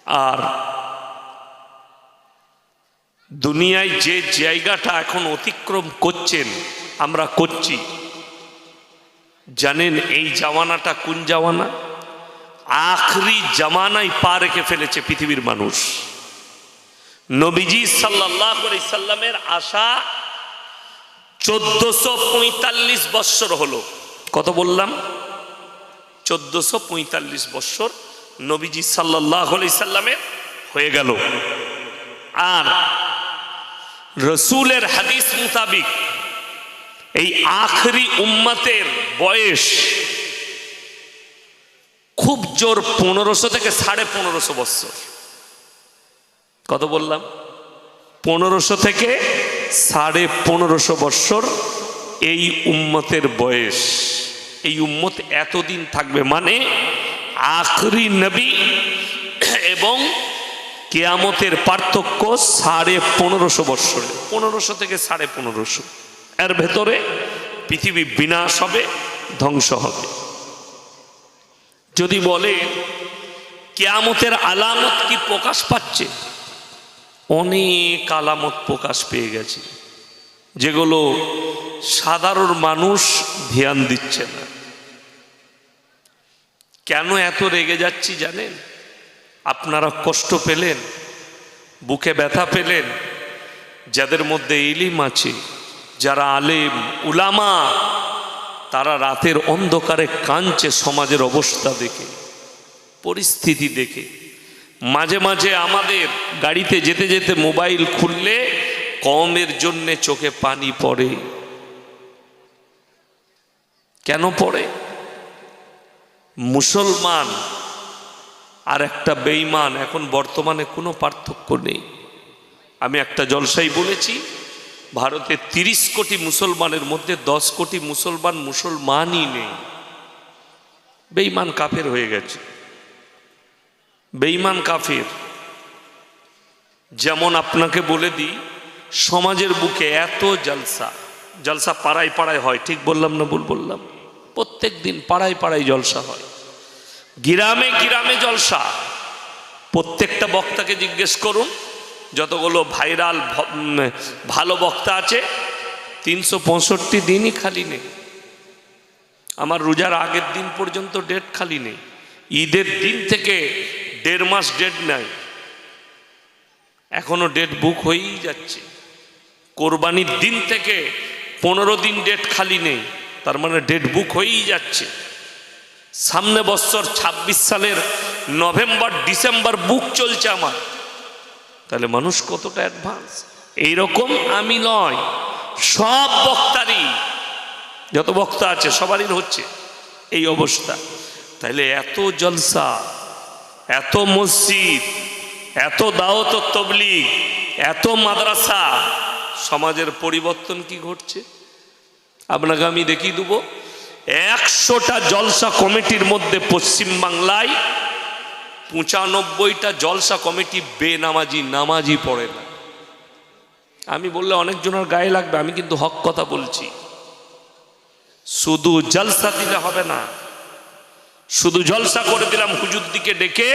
আর দুনিয়ায় যে জায়গাটা এখন অতিক্রম করছেন, আমরা করছি, জানেন এই জামানাটা কোন জামানা? আখরি জামানায় পা রেখে ফেলেছে পৃথিবীর মানুষ। নবীজি সাল্লাল্লাহু আলাইহি সাল্লামের আসা 1445 বৎসর হলো। কত বললাম? 1445 বৎসর নবীজি সাল্লাল্লাহু আলাইহি সাল্লামের হয়ে গেল। আর রসুলের হাদিস মোতাবিক এই আখরি উম্মতের বয়স খুব জোর 1500 থেকে 1550 বৎসর। কত বললাম? 1500 থেকে 1550 বৎসর এই উম্মতের বয়স। এই উম্মত এতদিন থাকবে, মানে আখরি নবী এবং কিয়ামতের পার্থক্য 1550 বৎসরে, 1500 থেকে 1550। এর ভেতরে পৃথিবী বিনাশ হবে, ধ্বংস হবে। যদি বলে কিয়ামতের আলামত কি প্রকাশ পাচ্ছে, অনেক আলামত প্রকাশ পেয়ে গেছে, যেগুলো সাধারণ মানুষ ধ্যান দিচ্ছে না। কেন এত রেগে যাচ্ছি জানেন? আপনারা কষ্ট পেলেন, বুকে ব্যথা পেলেন, যাদের মধ্যে ইলিম আছে, যারা আলেম উলামা, তারা রাতের অন্ধকারে কাঁদছে সমাজের অবস্থা দেখে, পরিস্থিতি দেখে। মাঝে মাঝে আমাদের গাড়িতে যেতে যেতে মোবাইল খুললে কওমের জন্যে চোখে পানি পড়ে। কেন পড়ে? মুসলমান আর একটা বেঈমান এখন বর্তমানে কোনো পার্থক্য নেই। আমি একটা জলসায় বলেছি, ভারতে 30 কোটি মুসলমানের মধ্যে 10 কোটি মুসলমানই নেই, বেঈমান কাফের হয়ে গেছে। বেঈমান কাফের। যেমন আপনাকে বলে দিই, সমাজের বুকে এত জলসা পাড়ায় পাড়ায় হয়, ঠিক বললাম না ভুল বললাম? প্রত্যেক দিন পাড়ায় পাড়ায় জলসা হয়, গ্রামে গ্রামে জলসা। প্রত্যেকটা বক্তাকে জিজ্ঞেস করুন, যতগুলো ভাইরাল ভালো বক্তা আছে, 365 দিনই খালি নেই। আমার রোজার আগের দিন পর্যন্ত ডেট খালি নেই। ঈদের দিন থেকে 1.5 মাস ডেট নাই, এখনো ডেট বুক হয়েই যাচ্ছে। কোরবানির দিন থেকে 15 দিন ডেট খালি নেই, তার মানে ডেট বুক হয়েই যাচ্ছে। সামনে বছর 26 সালের নভেম্বর ডিসেম্বর বুক চলছে আমার। তাহলে মানুষ কতটা অ্যাডভান্স! এইরকম আমি নয়, সব বক্তারই, যত বক্তা আছে সবারই হচ্ছে এই অবস্থা। তাহলে এত জলসা, এত মসজিদ, এত দাওয়াত ও তাবলীগ, এত মাদ্রাসা, সমাজের পরিবর্তন কি ঘটছে আপনাকে আমি দেখিয়ে দেবো। 100টা জলসা কমিটির মধ্যে পশ্চিম বাংলায় 95টা জলসা কমিটি বেনামাজি, নামাজি পড়ে না। আমি বললে অনেকজনের গায়ে লাগবে, আমি কিন্তু হক কথা বলছি। শুধু জলসা দিলে হবে না, শুধু জলসা করে দিলাম হুজুর দিকে ডেকে,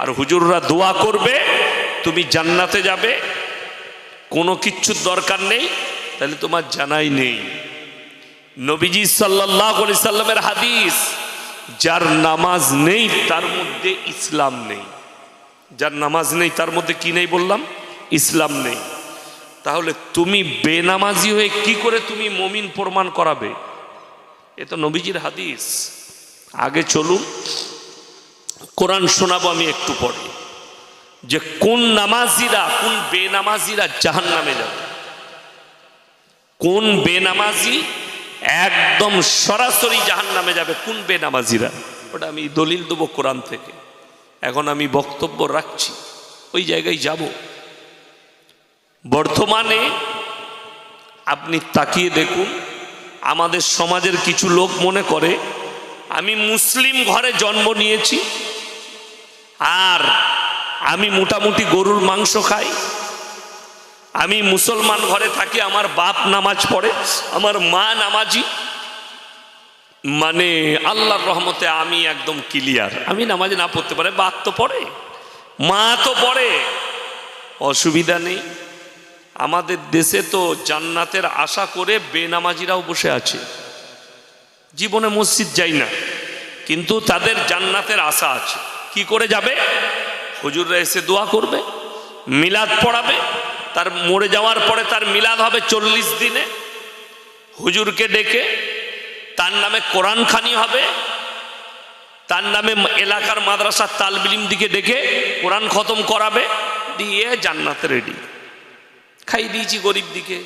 আর হুজুররা দোয়া করবে তুমি জান্নাতে যাবে, কোনো কিচ্ছুর দরকার নেই, তাহলে তোমার জানাই নেই। নবীজি সাল্লাল্লাহু আলাইহি সাল্লামের হাদিস, যার নামাজ নেই তার মধ্যে ইসলাম নেই। যার নামাজ নেই তার মধ্যে কি নেই বললাম? ইসলাম নেই। তাহলে তুমি বেনামাজি হয়ে কি করে তুমি মুমিন প্রমাণ করাবে? এ তো নবীজির হাদিস। আগে চলুন, কোরআন শোনাবো আমি একটু পরে, যে কোন নামাজিরা, কোন বেনামাজিরা জাহান্নামে যাবে, কোন বেনামাজি একদম সরাসরি জাহান্নামে যাবে, কোন বেনামাজিরা। ওটা আমি দলিল দেবো কোরআন থেকে। এখন আমি বক্তব্য রাখছি, ওই জায়গায় যাব। বর্তমানে আপনি তাকিয়ে দেখুন, আমাদের সমাজের কিছু লোক মনে করে আমি মুসলিম ঘরে জন্ম নিয়েছি আর আমি মোটামুটি গরুর মাংস খাই, আমি মুসলমান ঘরে থাকি, আমার বাপ নামাজ পড়ে, আমার মা নামাজি, মানে আল্লাহর রহমতে আমি একদম ক্লিয়ার। আমি নামাজ না পড়তে পারে, বাপ তো পড়ে, মা তো পড়ে, অসুবিধা নেই। আমাদের দেশে তো জান্নাতের আশা করে বেনামাজিরাও বসে আছে, জীবনে মসজিদ যায় না, কিন্তু তাদের জান্নাতের আশা আছে। কি করে যাবে? হুজুররা এসে দোয়া করবে, মিলাদ পড়াবে, তার মরে যাওয়ার পরে তার মিলাদ হবে 40 দিনে, হুজুরকে ডেকে তার নামে কোরআন খানি হবে, তার নামে এলাকার মাদ্রাসার তালবিলিম দিকে ডেকে কোরআন খতম করাবে, দিয়ে জান্নাত রেডি। খাই দিয়েছি গরিব দিকে,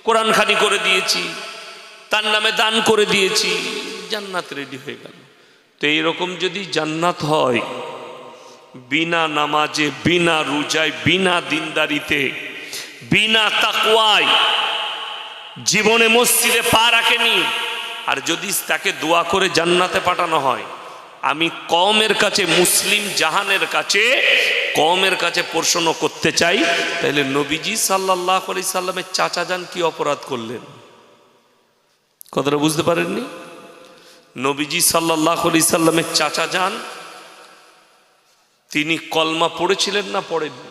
কোরআন খানি করে দিয়েছি, তার নামে দান করে দিয়েছি, জান্নাত রেডি হয়ে গেল। তো এইরকম যদি জান্নাত হয়, বিনা নামাজে, বিনা রোজায়, বিনা দিনদারিতে, বিনা তাকওয়ায়, জীবনে মসজিদে পা রাখেনি, আর যদি তাকে দোয়া করে জান্নাতে পাঠানো হয়, আমি কওমের কাছে, মুসলিম জাহানের কাছে, কওমের কাছে প্রশ্ন করতে চাই, তাহলে নবীজি সাল্লাল্লাহু আলাইহি সাল্লামের চাচা যান কি অপরাধ করলেন? কথাটা বুঝতে পারেননি? নবীজি সাল্লাল্লাহু আলাইহি সাল্লামের চাচা যান, তিনি কলমা পড়েছিলেন না পড়েননি?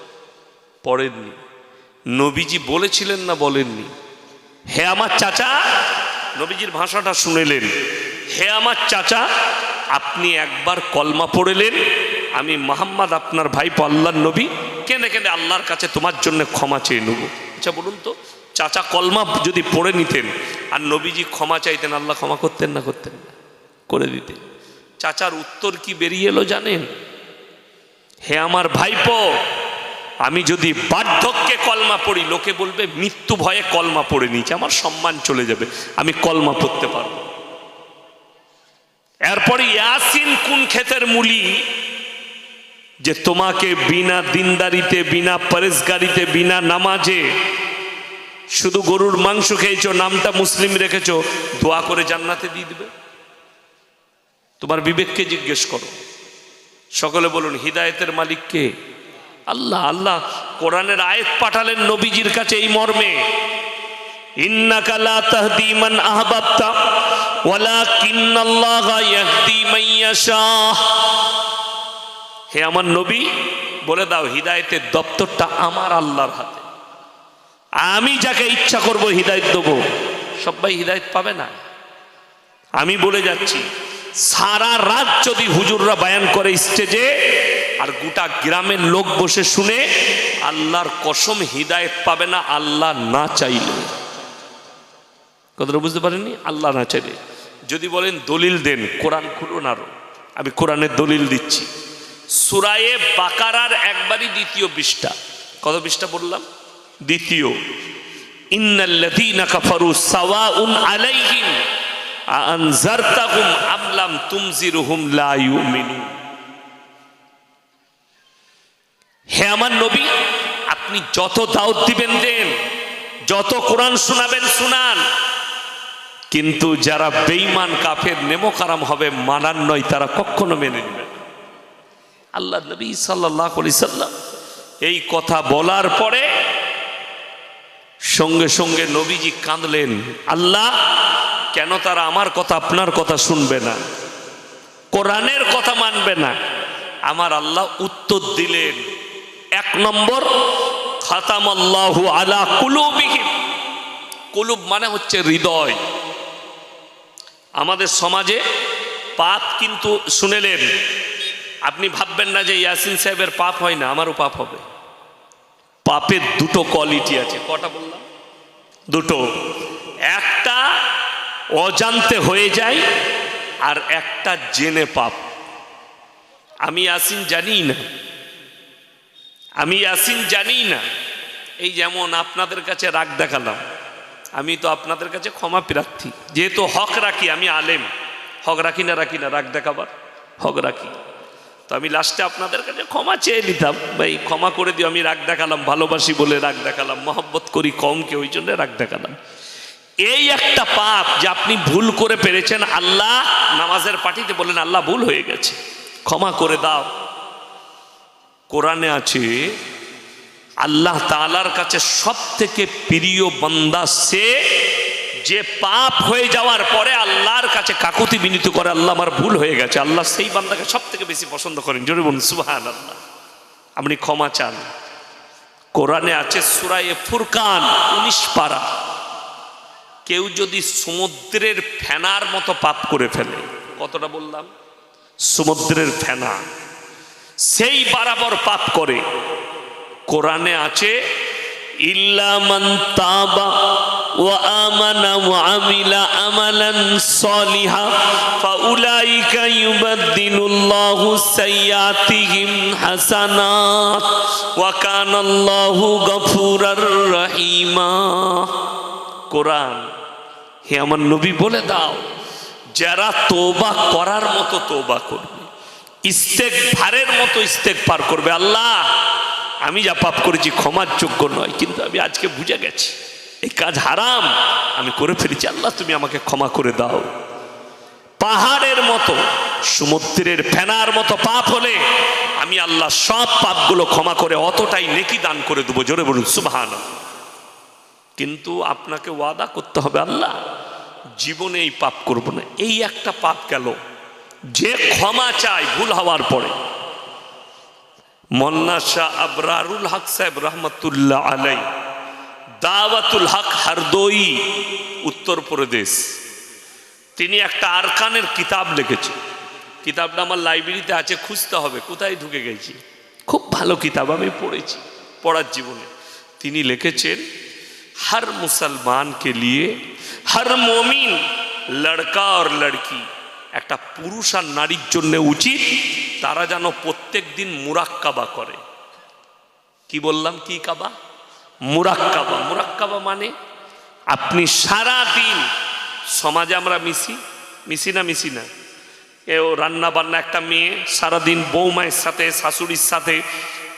পড়েননি। নবীজি বলেছিলেন না বলেননি? হে আমার চাচা, নবীজির ভাষাটা শুনেলেন, হে আমার চাচা, আপনি একবার কলমা পড়লেন, আমি মুহাম্মদ আপনার ভাইপো আল্লাহর নবী, কেঁদে কেঁদে আল্লাহর কাছে তোমার জন্য ক্ষমা চেয়ে নেব। আচ্ছা বলুন তো, চাচা কলমা যদি পড়ে নিতেন আর নবীজি ক্ষমা চাইতেন, আল্লাহ ক্ষমা করতেন না করতেন না? করে দিতেন। চাচার উত্তর কি বেরিয়ে এলো জানেন? হে আমার ভাইপো, আমি যদি বার্ধক্যে কলমা পড়ি, লোকে বলবে মৃত্যু ভয়ে কলমা পড়ে নিয়েছে, আমার সম্মান চলে যাবে, আমি কলমা পড়তে পারবো। এরপরে ইয়াসিন কোন ক্ষেতের মুলি যে তোমাকে বিনা দিনদারিতে, বিনা পরেশগারিতে, বিনা নামাজে, শুধু গরুর মাংস খেয়েছো, নামটা মুসলিম রেখেছো, দোয়া করে জান্নাতে দিয়ে দিবে? তোমার বিবেককে জিজ্ঞেস করো। সকলে বলুন, হিদায়েতের মালিক কে? আল্লাহ। আল্লাহ কোরআনের আয়াত পাঠালেন নবীজির কাছে এই মর্মে, ইন্নাকা লা তাহদি মান আহবাবতা ওয়ালাকিন্নাল্লাহা ইয়াহদি মান ইয়াশা। হে আমার নবী, বলে দাও হিদায়েতের দপ্তরটা আমার আল্লাহর হাতে, আমি যাকে ইচ্ছা করব হিদায়েত দেবো। সবাই হিদায়েত পাবে না। আমি বলে যাচ্ছি, সারা রাত যদি হুজুররা বয়ান করে স্টেজে, আর গোটা গ্রামের লোক বসে শুনে, আল্লাহর কসম হিদায়েত পাবে না আল্লাহ না চাইলে। কথাটা বুঝতে পারেননি? আল্লাহ না চাইলে। যদি বলেন দলিল দেন, কোরআন খুলুন, আরো আমি কোরআনের দলিল দিচ্ছি। সূরায়ে বাকারার একবারই দ্বিতীয় পৃষ্ঠা, কত পৃষ্ঠা বললাম? দ্বিতীয়। ইন্নাল্লাযীনা কাফারু সাওয়াউন আলাইহিম আনজারতাহুম আম লাম তুনজিরহুম লা ইউমিনুন। হে আমার নবী, আপনি যত দাওয়াত দিবেন দেন, যত কোরআন শোনাবেন শোনান, কিন্তু যারা বেঈমান কাফের নেমোকারাম হবে, মানার নয়, তারা কখনো মেনে নেবে না। আল্লাহ নবী সাল্লাল্লাহু আলাইহি সাল্লাম এই কথা বলার পরে সঙ্গে সঙ্গে নবীজি কাঁদলেন, আল্লাহ কেন তারা আমার কথা, আপনার কথা শুনবে না, কোরআনের কথা মানবে না? আমার আল্লাহ উত্তর দিলেন, 1 নম্বর, খাতামাল্লাহু আলা কুলুবিহিম। কুলুব মানে হচ্ছে হৃদয়। আমাদের সমাজে পাপ কিন্তু শুনেলেন, আপনি ভাববেন না যে ইয়াসিন সাহেবের পাপ হয় না, আমারও পাপ হবে। পাপের দুটো কোয়ালিটি আছে। কটা বললাম? দুটো। একটা অজান্তে হয়ে যায়, আর একটা জেনে পাপ। আমি ইয়াসিন জানি না, আমি ইয়াসিন জানি না। এই যেমন আপনাদের কাছে রাগ দেখালাম, আমি তো আপনাদের কাছে ক্ষমা প্রার্থী, যেহেতু হক রাখি, আমি আলেম, হক রাখি না রাগ দেখাবার? হক রাখি। তো আমি লাস্টে আপনাদের কাছে ক্ষমা চেয়ে নিতাম, ভাই ক্ষমা করে দিও, আমি রাগ দেখালাম, ভালোবাসি বলে রাগ দেখালাম, মহব্বত করি কমকে, ওই জন্য রাগ দেখালাম। এই একটা পাপ যে আপনি ভুল করে পেরেছেন, আল্লাহ নামাজের পার্টিতে বলেন, আল্লাহ ভুল হয়ে গেছে, ক্ষমা করে দাও। কোরআনে আছে, আল্লাহ তাআলার কাছে সব থেকে প্রিয় বান্দা সে যে পাপ হয়ে যাওয়ার পরে আল্লাহর কাছে কাকুতি বিনীত করে, আল্লাহ আমার ভুল হয়ে গেছে, আল্লাহ সেই বান্দাকে সব থেকে বেশি পছন্দ করেন। জোরে বলুন সুবহানাল্লাহ। আপনি ক্ষমা চান। কোরআনে আছে সূরা ফুরকান 19 পারা, কেউ যদি সমুদ্রের ফেনার মতো পাপ করে ফেলে, কতটা বললাম? সমুদ্রের ফেনা, সেই বরাবর পাপ করে, কোরআনে আছে ইল্লা মান তাবা ওয়া আমানা ওয়া আমিলা আমালান সলিহা ফাউলাইকা ইউবাদদিলুল্লাহু সাইয়্যাতিহিম হাসানাত ওয়া কানাল্লাহু গফুরার রহিমা। কোরআন, হে আমার নবী বলে দাও, যারা তওবা করার মতো তওবা করবে, ইস্তেগফারের মতো ইস্তেগফার করবে, আল্লাহ আমি যা পাপ করেছি ক্ষমার যোগ্য নয়, কিন্তু আমি আজকে বুঝে গেছি এই কাজ হারাম, আমি করে ফেলেছি, আল্লাহ তুমি আমাকে ক্ষমা করে দাও। পাহাড়ের মতো, সমুদ্রের ফেনার মতো পাপ হলে আমি আল্লাহ সব পাপগুলো ক্ষমা করে অতটাই নেকি দান করে দেবো। জোরে বলুন সুবহানাল্লাহ। কিন্তু আপনাকে ওয়াদা করতে হবে, আল্লাহ জীবনে এই পাপ করব না। এই একটা পাপ গেল, যে ক্ষমা চায় ভুল হওয়ার পরে। মোল্লা শাহ আবরারুল হক সাহেব রহমতুল্লাহ আলাই, দাওয়াতুল হক হারদোই, উত্তরপ্রদেশ, তিনি একটা আরকানের কিতাব লিখেছেন। কিতাবটা আমার লাইব্রেরিতে আছে, খুঁজতে হবে কোথায় ঢুকে গেছি। খুব ভালো কিতাব, আমি পড়েছি পড়ার জীবনে। তিনি লিখেছেন हर मुसलमान के लिए, हर मोमिन लड़का और लड़की, একটা পুরুষ আর নারীর জন্য উচিত তারা যেন প্রত্যেক দিন মুরাক্কাবা করে। কি বললাম? কি কাবা? মুরাক্কাবা। মুরাক্কাবা মানে আপনি সারা দিন, সমাজে আমরা মিশি না, এও রান্না বান্না, একটা মেয়ে সারাদিন বৌমায়ের সাথে, শাশুড়ির সাথে,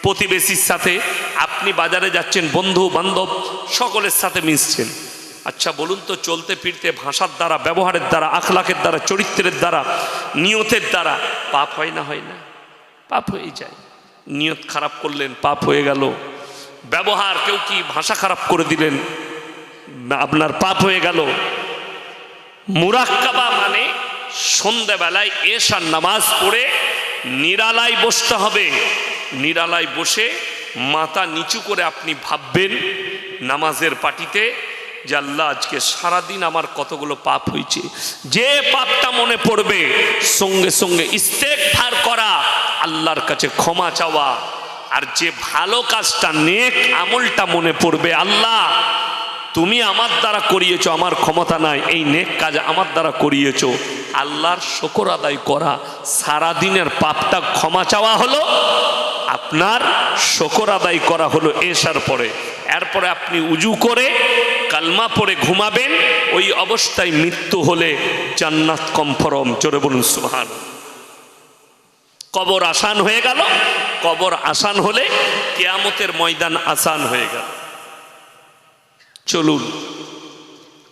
প্রতিবেশীর সাথে, আপনি বাজারে যাচ্ছেন, বন্ধু বান্ধব সকলের সাথে মিশছেন। আচ্ছা বলুন তো, চলতে ফিরতে ভাষার দ্বারা, ব্যবহারের দ্বারা, আখলাকের দ্বারা, চরিত্রের দ্বারা, নিয়তের দ্বারা পাপ হয় না? হয় না? পাপ হয়ে যায়। নিয়ত খারাপ করলেন, পাপ হয়ে গেল। ব্যবহার, কেউ কি ভাষা খারাপ করে দিলেন, আপনার পাপ হয়ে গেল। মুরাক্কাবা মানে সন্ধ্যাবেলায় এশার নামাজ পড়ে নিরালায় বসতে হবে। নিরালায় বসে মাথা নিচু করে আপনি ভাববেন নামাজের পাটিতে যে আল্লাহ আজকে সারাদিন আমার কতগুলো পাপ হয়েছে। যে পাপটা মনে পড়বে সঙ্গে সঙ্গে ইস্তেগফার করা, আল্লাহর কাছে ক্ষমা চাওয়া। আর যে ভালো কাজটা, নেক আমলটা মনে পড়বে, আল্লাহ তুমি আমার দ্বারা করিয়েছো, আমার ক্ষমতা নাই, এই নেক কাজ আমার দ্বারা করিয়েছো, আল্লাহর শুকর আদায় করা। সারাদিনের পাপটা ক্ষমা চাওয়া হলো, আপনার শুকর আদায় করা হলো এশার পরে। এরপরে আপনি উজু করে কালমা পড়ে ঘুমাবেন। ওই অবস্থায় মৃত্যু হলে জান্নাত কনফার্ম। জোরে বলুন সুবহানাল্লাহ। কবর আসান হয়ে গেল। কবর আসান হলে কিয়ামতের ময়দান আসান হয়ে গেল। চলুন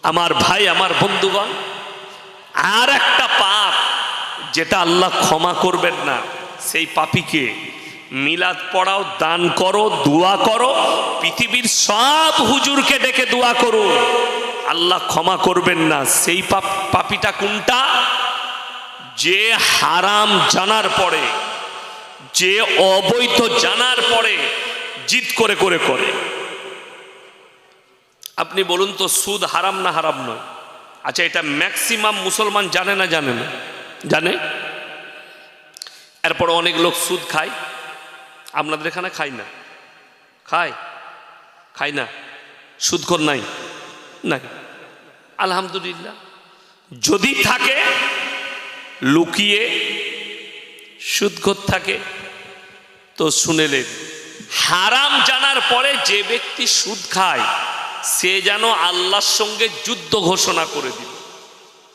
আমার ভাই, আমার বন্ধুগণ, আর একটা পাপ যেটা আল্লাহ ক্ষমা করবেন না, সেই পাপীকে মিলাদ পড়াও, দান করো, দোয়া করো, পৃথিবীর সব হুজুরকে ডেকে দোয়া করো, আল্লাহ ক্ষমা করবেন না। সেই পাপীটা কোনটা? যে হারাম জানার পরে, যে অবৈধ জানার পরে জিদ করে করে করে। আপনি বলুন তো, সুদ হারাম না হারাম নয়? আচ্ছা, এটা ম্যাক্সিমাম মুসলমান জানে না? জানে না? জানে। এরপর অনেক লোক সুদ খায়। আপনাদের এখানে খায় না? খায় না? সুদখোর নাই? নাই, আলহামদুলিল্লাহ। যদি থাকে লুকিয়ে সুদখোর থাকে তো শুনেলেন। হারাম জানার পরে যে ব্যক্তি সুদ খায় সে যেন আল্লাহর সঙ্গে যুদ্ধ ঘোষণা করে দিল।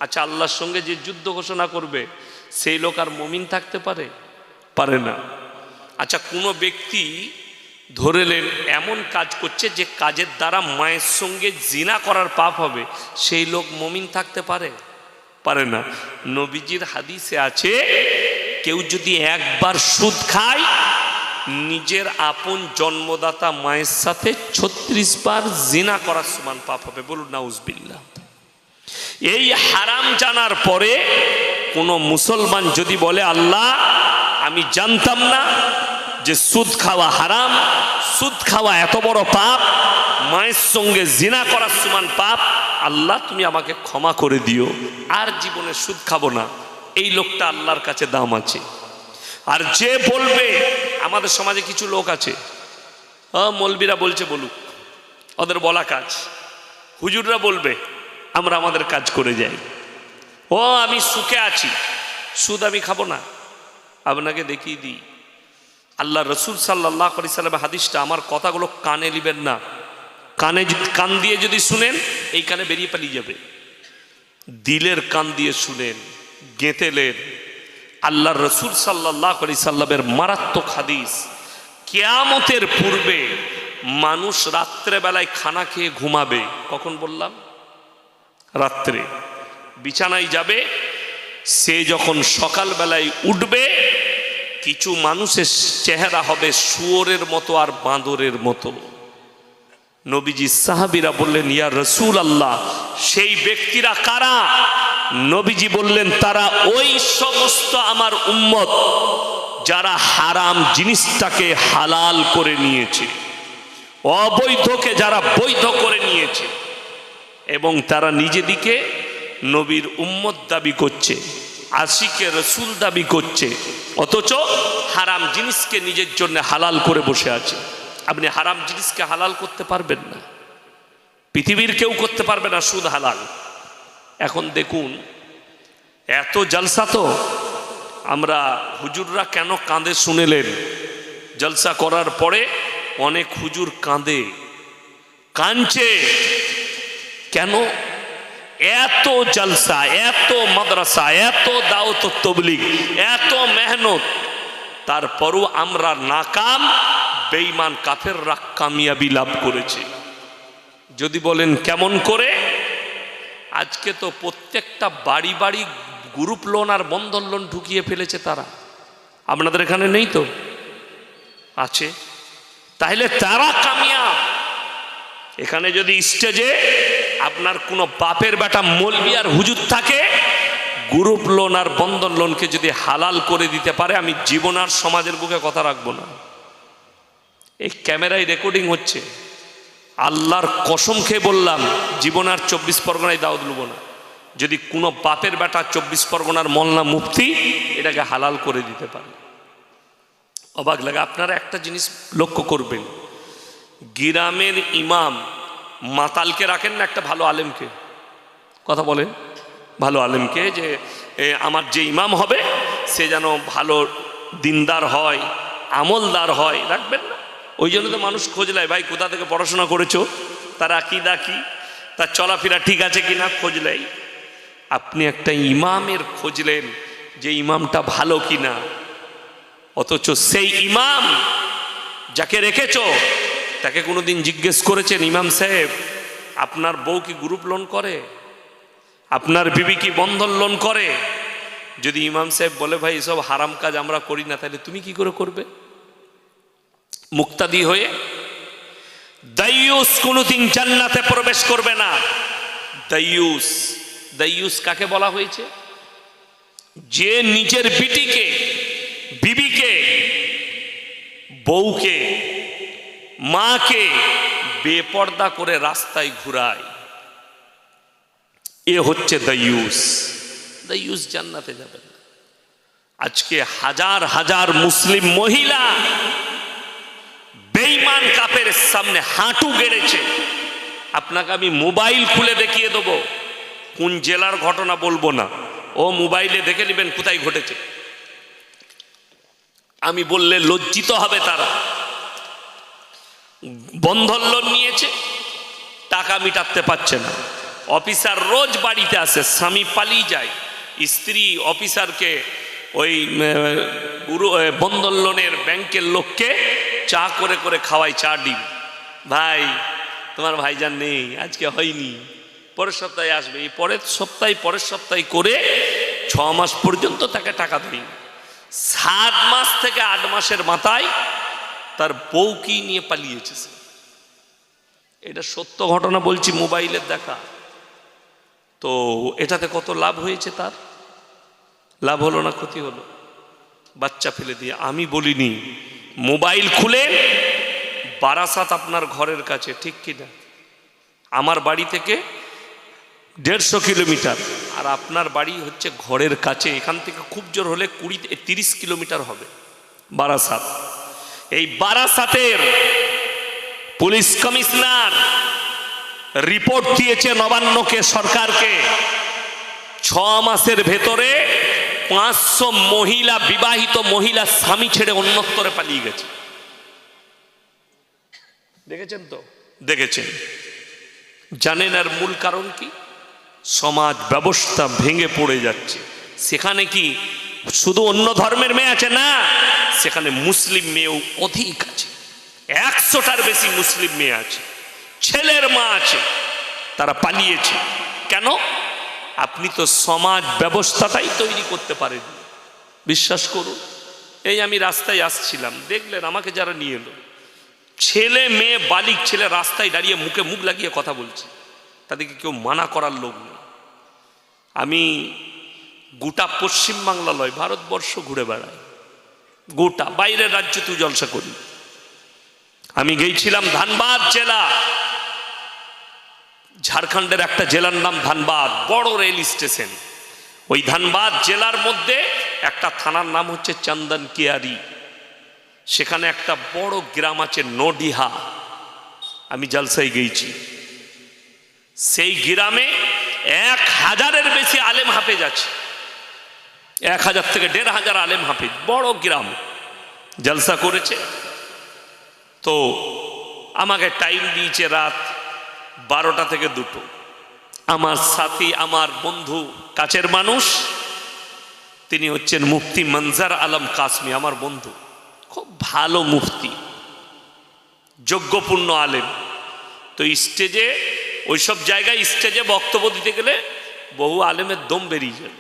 আচ্ছা, আল্লাহর সঙ্গে যে যুদ্ধ ঘোষণা করবে সেই লোক আর মুমিন থাকতে পারে না। আচ্ছা, কোনো ব্যক্তি ধরেলেন এমন কাজ করছে যে কাজের দ্বারা মায়ের সঙ্গে জিনা করার পাপ হবে, সেই লোক মুমিন থাকতে পারে না। নবীজির হাদিসে আছে, কেউ যদি একবার সুদ খায় নিজের আপন জন্মদাতা মায়ের সাথে 36 বার জিনা করার সমান পাপ হবে। বলুন নাউজুবিল্লাহ। এই হারাম জানার পরে কোনো মুসলমান যদি বলে আল্লাহ আমি জানতাম না যে সুদ খাওয়া হারাম, সুদ খাওয়া এত বড় পাপ, মায়ের সঙ্গে জিনা করার সমান পাপ, আল্লাহ তুমি আমাকে ক্ষমা করে দিও, আর জীবনে সুদ খাবো না, এই লোকটা আল্লাহর কাছে দাম আছে। আর যে বলবে, আমাদের সমাজে কিছু লোক আছে, মৌলবীরা বলছে বলুক, ওদের বলা কাজ, হুজুররা বলবে, আমরা আমাদের কাজ করে যাই, ও আমি সুখে আছি, সুদ আমি খাবো না। আপনাকে দেখিয়ে দিই, আল্লাহ রসুল সাল্লাল্লাহু আলাইহি সাল্লামের হাদিসটা, আমার কথাগুলো কানে নিবেন না, কান দিয়ে যদি শুনেন এই কানে বেরিয়ে পালিয়ে যাবে, দিলের কান দিয়ে শুনেন, গেঁথেলেন। আল্লাহ রসুল সাল্লাল্লাহু আলাইহি সাল্লামের মারাত্মক হাদিস, কিয়ামতের পূর্বে মানুষ রাত্রে বেলায় খানা খেয়ে ঘুমাবে। কখন বললাম? রাত্রে বিছানায় যাবে, সে যখন সকালবেলায় উঠবে, কিছু মানুষের চেহারা হবে শুয়োরের মতো আর বাঁদরের মতো। নবীজি সাহাবীরা বললেন, ইয়া রাসূল আল্লাহ, সেই ব্যক্তিরা কারা? নবীজি বললেন, তারা ওই সমস্ত আমার উম্মত যারা হারাম জিনিসটাকে হালাল করে নিয়েছে, অবৈধকে যারা বৈধ করে নিয়েছে, এবং তারা নিজেদিকে নবীর উম্মত দাবি করছে, আশিকে রসুল দাবি করছে, অথচ হারাম জিনিসকে নিজের জন্য হালাল করে বসে আছে। আপনি হারাম জিনিসকে হালাল করতে পারবেন না, পৃথিবীর কেউ করতে পারবে না সুদ হালাল। এখন দেখুন, এত জলসা, তো আমরা হুজুররা কেন কাঁদে শুনেলেন, জলসা করার পরে অনেক হুজুর কাঁদে, কাঁদছে কেন? এত জলসা, এত মাদ্রাসা, এত দাওয়াত তাবলীগ, এত মেহনত, তারপরও আমরা নাকাম, বেঈমান কাফেররা কামিয়াবি লাভ করেছে। যদি বলেন কেমন করে? আজকে তো প্রত্যেকটা বাড়ি বাড়ি গ্রুপ লোন আর বন্ধন লোন ঢুকিয়ে ফেলেছে তারা। আপনাদের এখানে নেই তো? আছে। তাহলে তারা কামিয়াব। এখানে যদি স্টেজে আপনার কোনো বাপের বেটা মৌলবি আর হুজুর থাকে, গ্রুপ লোন আর বন্ধন লোনকে যদি হালাল করে দিতে পারে, আমি জীবন আর সমাজের বুকে কথা রাখবো না। এই ক্যামেরায় রেকর্ডিং হচ্ছে, আল্লাহর কসম খেয়ে বললাম, জীবন আর 24 পরগনায় দাওয়াত নেব না। যদি কোনো বাপের বেটা 24 পরগনার মোল্লা মুফতি এটাকে হালাল করে দিতে পারে, অবাক লাগে। আপনারা একটা জিনিস লক্ষ্য করবেন, গ্রামের ইমাম মাতালকে রাখেন না একটা ভালো আলেমকে? কথা বলেন, ভালো আলেমকে, যে আমার যে ইমাম হবে সে যেন ভালো দিনদার হয়, আমলদার হয়, রাখবেন না? ওই জন্য তো মানুষ খোঁজ নেয়, ভাই কোথা থেকে পড়াশোনা করেছো, তার আকীদা কি, তার চলাফেরা ঠিক আছে কিনা, খোঁজ নেয়। আপনি একটা ইমামের খোঁজলেন যে ইমামটা ভালো কিনা, অথচ সেই ইমাম যাকে রেখেছো তাকে কোনোদিন জিজ্ঞেস করেছেন, ইমাম সাহেব আপনার বউ কি গ্রুপ লোন করে, আপনার বিবি কি বন্ধন লোন করে? যদি ইমাম সাহেব বলে, ভাই এসব হারাম কাজ আমরা করি না, তাহলে তুমি কি করে করবে? মুক্তাদি হয়ে দাইয়ুস কোনোদিন জান্নাতে প্রবেশ করবে না। দাইয়ুস, দাইয়ুস কাকে বলা হয়েছে? যে নিজের বিটিকে, বিবিকে, বউকে, মাকে বেপর্দা করে রাস্তায় ঘুরায়, এ হচ্ছে দাইয়ুস। দাইয়ুস জান্নাতে যাবে না। আজকে হাজার হাজার মুসলিম মহিলা বেঈমান কাফের সামনে হাঁটু গেড়েছে। আপনাকে আমি মোবাইল খুলে দেখিয়ে দেবো, কোন জেলার ঘটনা বলবো না, ও মোবাইলে দেখে নেবেন কোথায় ঘটেছে। আমি বললে লজ্জিত হবে তারা। বন্ধন লোন নিয়েছে, টাকা মিটাতে পারছে না, অফিসার রোজ বাড়িতে আসে, স্বামী পালিয়ে যায়, স্ত্রী অফিসারকে ওই বন্ধন লোনের ব্যাংকের লোককে চা করে করে খাওয়াই, চা ডিম, ভাই তোমার ভাইজান নেই, আজকে হয়নি, পরের সপ্তাহে আসবে, এই পরের সপ্তাহে করে 6 মাস পর্যন্ত তাকে টাকা দেয়। 7 মাস থেকে 8 মাসের মাথায় তার বউ কি নিয়ে পালিয়েছে। এটা সত্য ঘটনা বলছি, মোবাইলের দেখা। তো এটাতে কত লাভ হয়েছে তার? লাভ হলো না ক্ষতি হলো? বাচ্চা ফেলে দিয়ে। আমি বলিনি, মোবাইল খুলেন, বারাসাত আপনার ঘরের কাছে, ঠিক কিনা? আমার বাড়ি থেকে 150 কিলোমিটার, আর আপনার বাড়ি হচ্ছে ঘরের কাছে। এখান থেকে খুব জোর হলে 20-30 কিলোমিটার হবে বারাসাত। এই বারাসাতের পুলিশ কমিশনার রিপোর্ট দিয়েছে নবান্নকে, সরকারকে, 6 মাসের ভেতরে 500 মহিলা, বিবাহিত মহিলা স্বামী ছেড়ে অন্যত্তরে পালিয়ে গেছে। দেখেছেন তো? দেখেছেন। জানেন আর মূল কারণ কি? সমাজ ব্যবস্থা ভেঙে পড়ে যাচ্ছে। সেখানে কি শুধু অন্য ধর্মের মেয়ে আছে? না, সেখানে মুসলিম মেয়েও অধিক আছে। 100টার বেশি মুসলিম মেয়ে আছে, ছেলের মা আছে, তারা পালিয়েছে। কেন? আপনি তো সমাজ ব্যবস্থাটাই তৈরি করতে পারেন। বিশ্বাস করুন, এই আমি রাস্তায় আসছিলাম, দেখলেন আমাকে যারা নিয়ে এলো, ছেলে মেয়ে, বালিক ছেলে রাস্তায় দাঁড়িয়ে মুখে মুখ লাগিয়ে কথা বলছে, তাদেরকে কেউ মানা করার লোক নেই। আমি গোটা পশ্চিমবাংলা লয়, ভারতবর্ষ ঘুরে বেড়াই, গোটা বাইরের রাজ্যে তুই জলসা করি। আমি গিয়েছিলাম ধানবাদ জেলা, ঝাড়খণ্ডের একটা জেলার নাম ধানবাদ, বড় রেল স্টেশন। ওই ধানবাদ জেলার মধ্যে একটা থানার নাম হচ্ছে চন্দন কিয়ারি। সেখানে একটা বড় গ্রাম আছে নডিহা, আমি জলসায় গিয়েছি। সেই গ্রামে 1000-এর বেশি আলেম হাফেজ আছে, 1000 থেকে 1500 আলেম হাফেজ, বড় গ্রাম। জলসা করেছে তো আমাকে টাইম দিয়েছে রাত 12টা থেকে 2টো। আমার সাথী, আমার বন্ধু, কাছের মানুষ, তিনি হচ্ছেন মুফতি মনজার আলম কাসমি, আমার বন্ধু, খুব ভালো মুফতি, যোগ্যপূর্ণ আলেম। তো স্টেজে, ওইসব জায়গায় স্টেজে বক্তব্য দিতে গেলে বহু আলেমের দম বেরিয়ে যায়।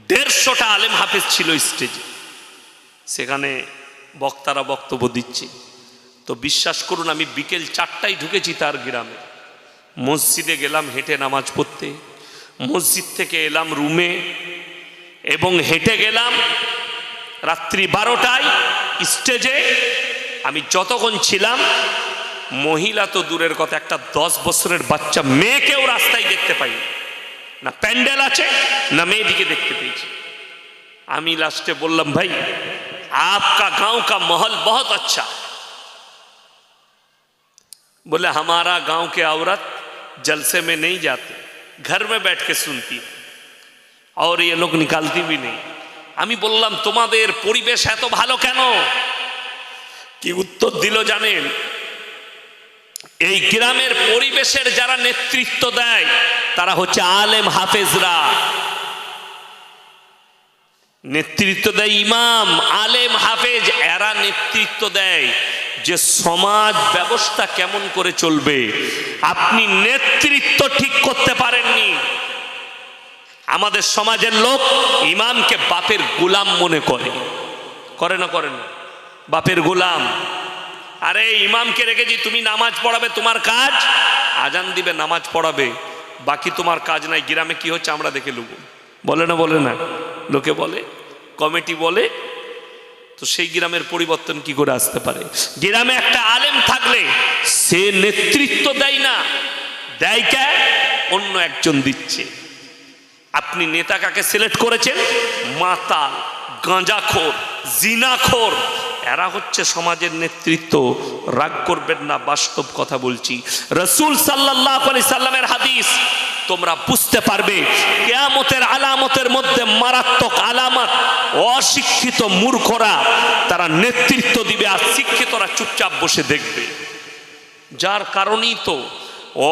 150টা আলেম হাফেজ ছিল স্টেজে, সেখানে বক্তারা বক্তব্য দিচ্ছে। তো বিশ্বাস করুন, আমি বিকেল 4টায় ঢুকেছি তার গ্রামে। মসজিদে গেলাম হেঁটে নামাজ পড়তে, মসজিদ থেকে এলাম রুমে, এবং হেঁটে গেলাম রাত্রি 12টায় স্টেজে। আমি যতক্ষণ ছিলাম, মহিলা তো দূরের কথা, একটা 10 বছরের বাচ্চা মেয়েকেও রাস্তায় দেখতে পাই না, প্যান্ডেল আছে না মেয়েদিকে দেখতে পেয়েছি। আমি লাস্টে বললাম, ভাই आपका गांव का माहौल बहुत अच्छा। बोले हमारा गांव के औरत जलसे में नहीं जाती, घर में बैठ के सुनती है, और ये लोग निकालती भी नहीं। আমি বললাম, তোমাদের পরিবেশ এত ভালো কেন? কি উত্তর দিল জানেন? এই গ্রামের পরিবেশের যারা নেতৃত্ব দেয় তারা হচ্ছে আলেম হাফেজরা। নেতৃত্ব দেয় ইমাম, আলেম, হাফেজ, এরা নেতৃত্ব দেয় যে সমাজ ব্যবস্থা কেমন করে চলবে। আপনি নেতৃত্ব ঠিক করতে পারেননি। আমাদের সমাজের লোক ইমামকে বাপের গোলাম মনে করে, করে না? করে না? বাপের গোলাম। আরে ইমামকে রেখেছি, তুমি নামাজ পড়াবে, তোমার কাজ আজান দিবে, নামাজ পড়াবে, বাকি তোমার কাজ নাই। গ্রামে কি হচ্ছে আমরা দেখে নেব, বলে না? বলে না? লোকে বলে, কমিটি বলে। তো সেই গ্রামের পরিবর্তন কি করে আসতে পারে? গ্রামে একটা আলেম থাকলে সে নেতৃত্ব দেয় না, দেয় কে? অন্য একজন দিচ্ছে। আপনি নেতা কাকে সিলেক্ট করেছেন? মাতাল, গাঁজাখোর, জিনাখোর, এরা হচ্ছে সমাজের নেতৃত্ব। রাগ করবেন না, বাস্তব কথা বলছি। রাসূল সাল্লাল্লাহু আলাইহি সাল্লামের হাদিস তোমরা বুঝতে পারবে। কিয়ামতের আলামতের মধ্যে মারাত্মক আলামত, অশিক্ষিত মূর্খরা তারা নেতৃত্ব দিবে, আর শিক্ষিতরা চুপচাপ বসে দেখবে। যার কারণেই তো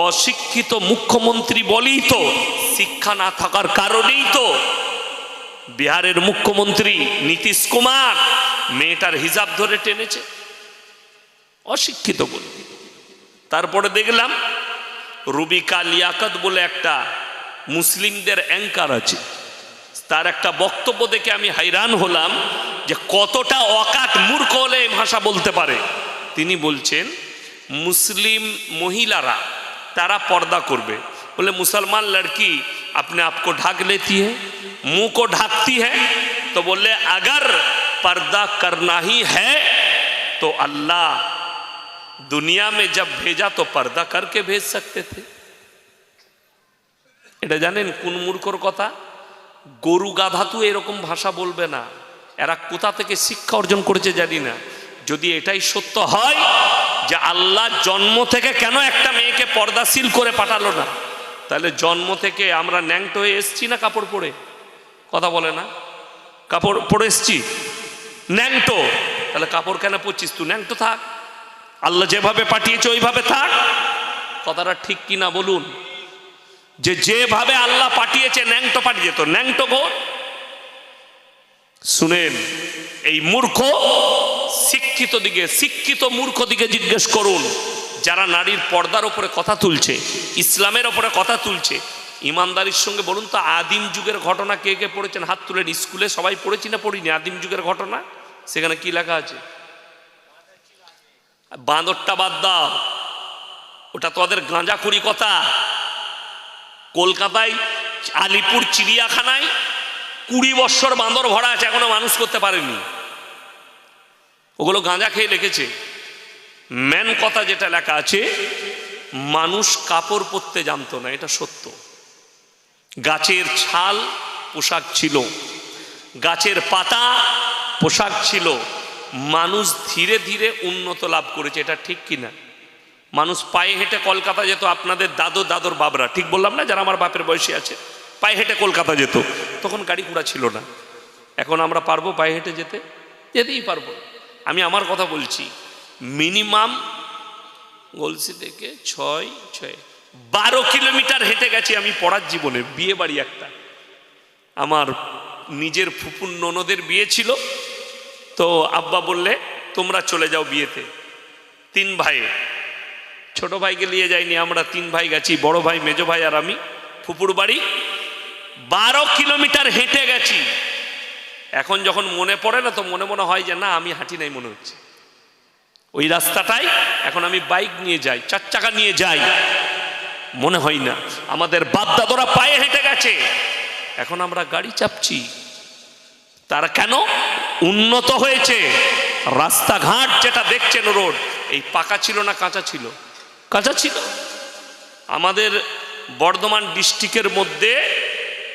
অশিক্ষিত মুখ্যমন্ত্রী বলেই তো, শিক্ষা না থাকার কারণেই তো বিহারের মুখ্যমন্ত্রী নীতিশ কুমার মেয়েটার হিজাব ধরে টেনেছে, অশিক্ষিত বলে। তারপরে দেখলাম রুবিকা লিয়াকত বলে একটা মুসলিমদের অ্যাঙ্কার আছে, তার একটা বক্তব্য দেখে আমি hayran হলাম যে কতটা অকাট মূর্খ হলে এই ভাষা বলতে পারে। তিনি বলছেন মুসলিম মহিলারা তারা পর্দা করবে। बोले मुसलमान लड़की अपने आप को ढक लेती है, मुंह को ढकती है, तो बोले अगर पर्दा करना ही है तो अल्लाह दुनिया में जब भेजा तो पर्दा करके भेज सकते थे। এটা জানেন কোন মূর্খর কথা? গরু গাধা তো এরকম ভাষা বলবে না। এরা কোথা থেকে শিক্ষা অর্জন করেছে জানি না। যদি এটাই সত্য হয় যে আল্লাহ জন্ম থেকে কেন একটা মেয়েকে পর্দাশীল করে পাঠালো না, তাহলে জন্ম থেকে আমরা ন্যাংটো হয়ে এসছি না কাপড় পরে? কথা বলে না? কাপড় পরে এসছি ন্যাংটো, তাহলে কাপড় কেন পরছিস? তুই ন্যাংটো থাক, আল্লাহ যেভাবে পাঠিয়েছে ওইভাবে থাক। কথাটা ঠিক কিনা বলুন? যে যেভাবে আল্লাহ পাঠিয়েছে ন্যাংটো পাঠিয়ে তো ন্যাংটো ঘোর। শুনেন, এই মূর্খ শিক্ষিত দিকে, শিক্ষিত মূর্খ দিকে জিজ্ঞেস করুন, যারা নারীর পর্দার উপরে কথা তুলছে, ইসলামের উপরে কথা তুলছে, ইমানদারির সঙ্গে বলুন তো আদিম যুগের ঘটনা কে কে পড়েছেন? হাত তুলেন। স্কুলে সবাই পড়েছি না পড়িনি আদিম যুগের ঘটনা? সেখানে কি লেখা আছে? বাঁদরটা বাদ দাও, ওটা তো ওদের গাঁজাখুরি কথা। কলকাতায় আলিপুর চিড়িয়াখানায় 20 বছর বাঁদর ভরা আছে, এখনো মানুষ করতে পারেনি। ওগুলো গাঁজা খেয়ে লিখেছে। মেন কথা যেটা লেখা আছে, মানুষ কাপড় পরতে জানতো না, এটা সত্য। গাছের ছাল পোশাক ছিল, গাছের পাতা পোশাক ছিল। মানুষ ধীরে ধীরে উন্নত লাভ করেছে, এটা ঠিক কিনা? মানুষ পায়ে হেঁটে কলকাতা যেত, আপনাদের দাদুর বাবরা, ঠিক বললাম না? যারা আমার বাপের বয়সী আছে, পায়ে হেঁটে কলকাতা যেত। তখন গাড়ি ঘোড়া ছিল না। এখন আমরা পারবো পায়ে হেঁটে যেতে? যেতেই পারবো। আমি আমার কথা বলছি, মিনিমাম গলসি থেকে 12 কিলোমিটার হেঁটে গেছি আমি পড়ার জীবনে। বিয়ে বাড়ি একটা, আমার নিজের ফুপুর ননদের বিয়ে ছিল। তো আব্বা বললে তোমরা চলে যাও বিয়েতে। 3 ভাই, ছোট ভাইকে নিয়ে যাইনি, আমরা 3 ভাই গেছি, বড় ভাই, মেজো ভাই আর আমি। ফুপুর বাড়ি 12 কিলোমিটার হেঁটে গেছি। এখন যখন মনে পড়ে না, তো মনে মনে হয় যে না আমি হাঁটি নাই মনে হচ্ছে। ওই রাস্তাটাই এখন আমি বাইক নিয়ে যাই, 4 চাকা নিয়ে যাই, মনে হয় না। আমাদের বাপ দাদরা পায়ে হেঁটে গেছে, এখন আমরা গাড়ি চাপছি। তারা কেন? উন্নত হয়েছে। রাস্তাঘাট যেটা দেখছেন, রোড এই পাকা ছিল না কাঁচা ছিল? কাঁচা ছিল। আমাদের বর্ধমান ডিস্ট্রিক্টের মধ্যে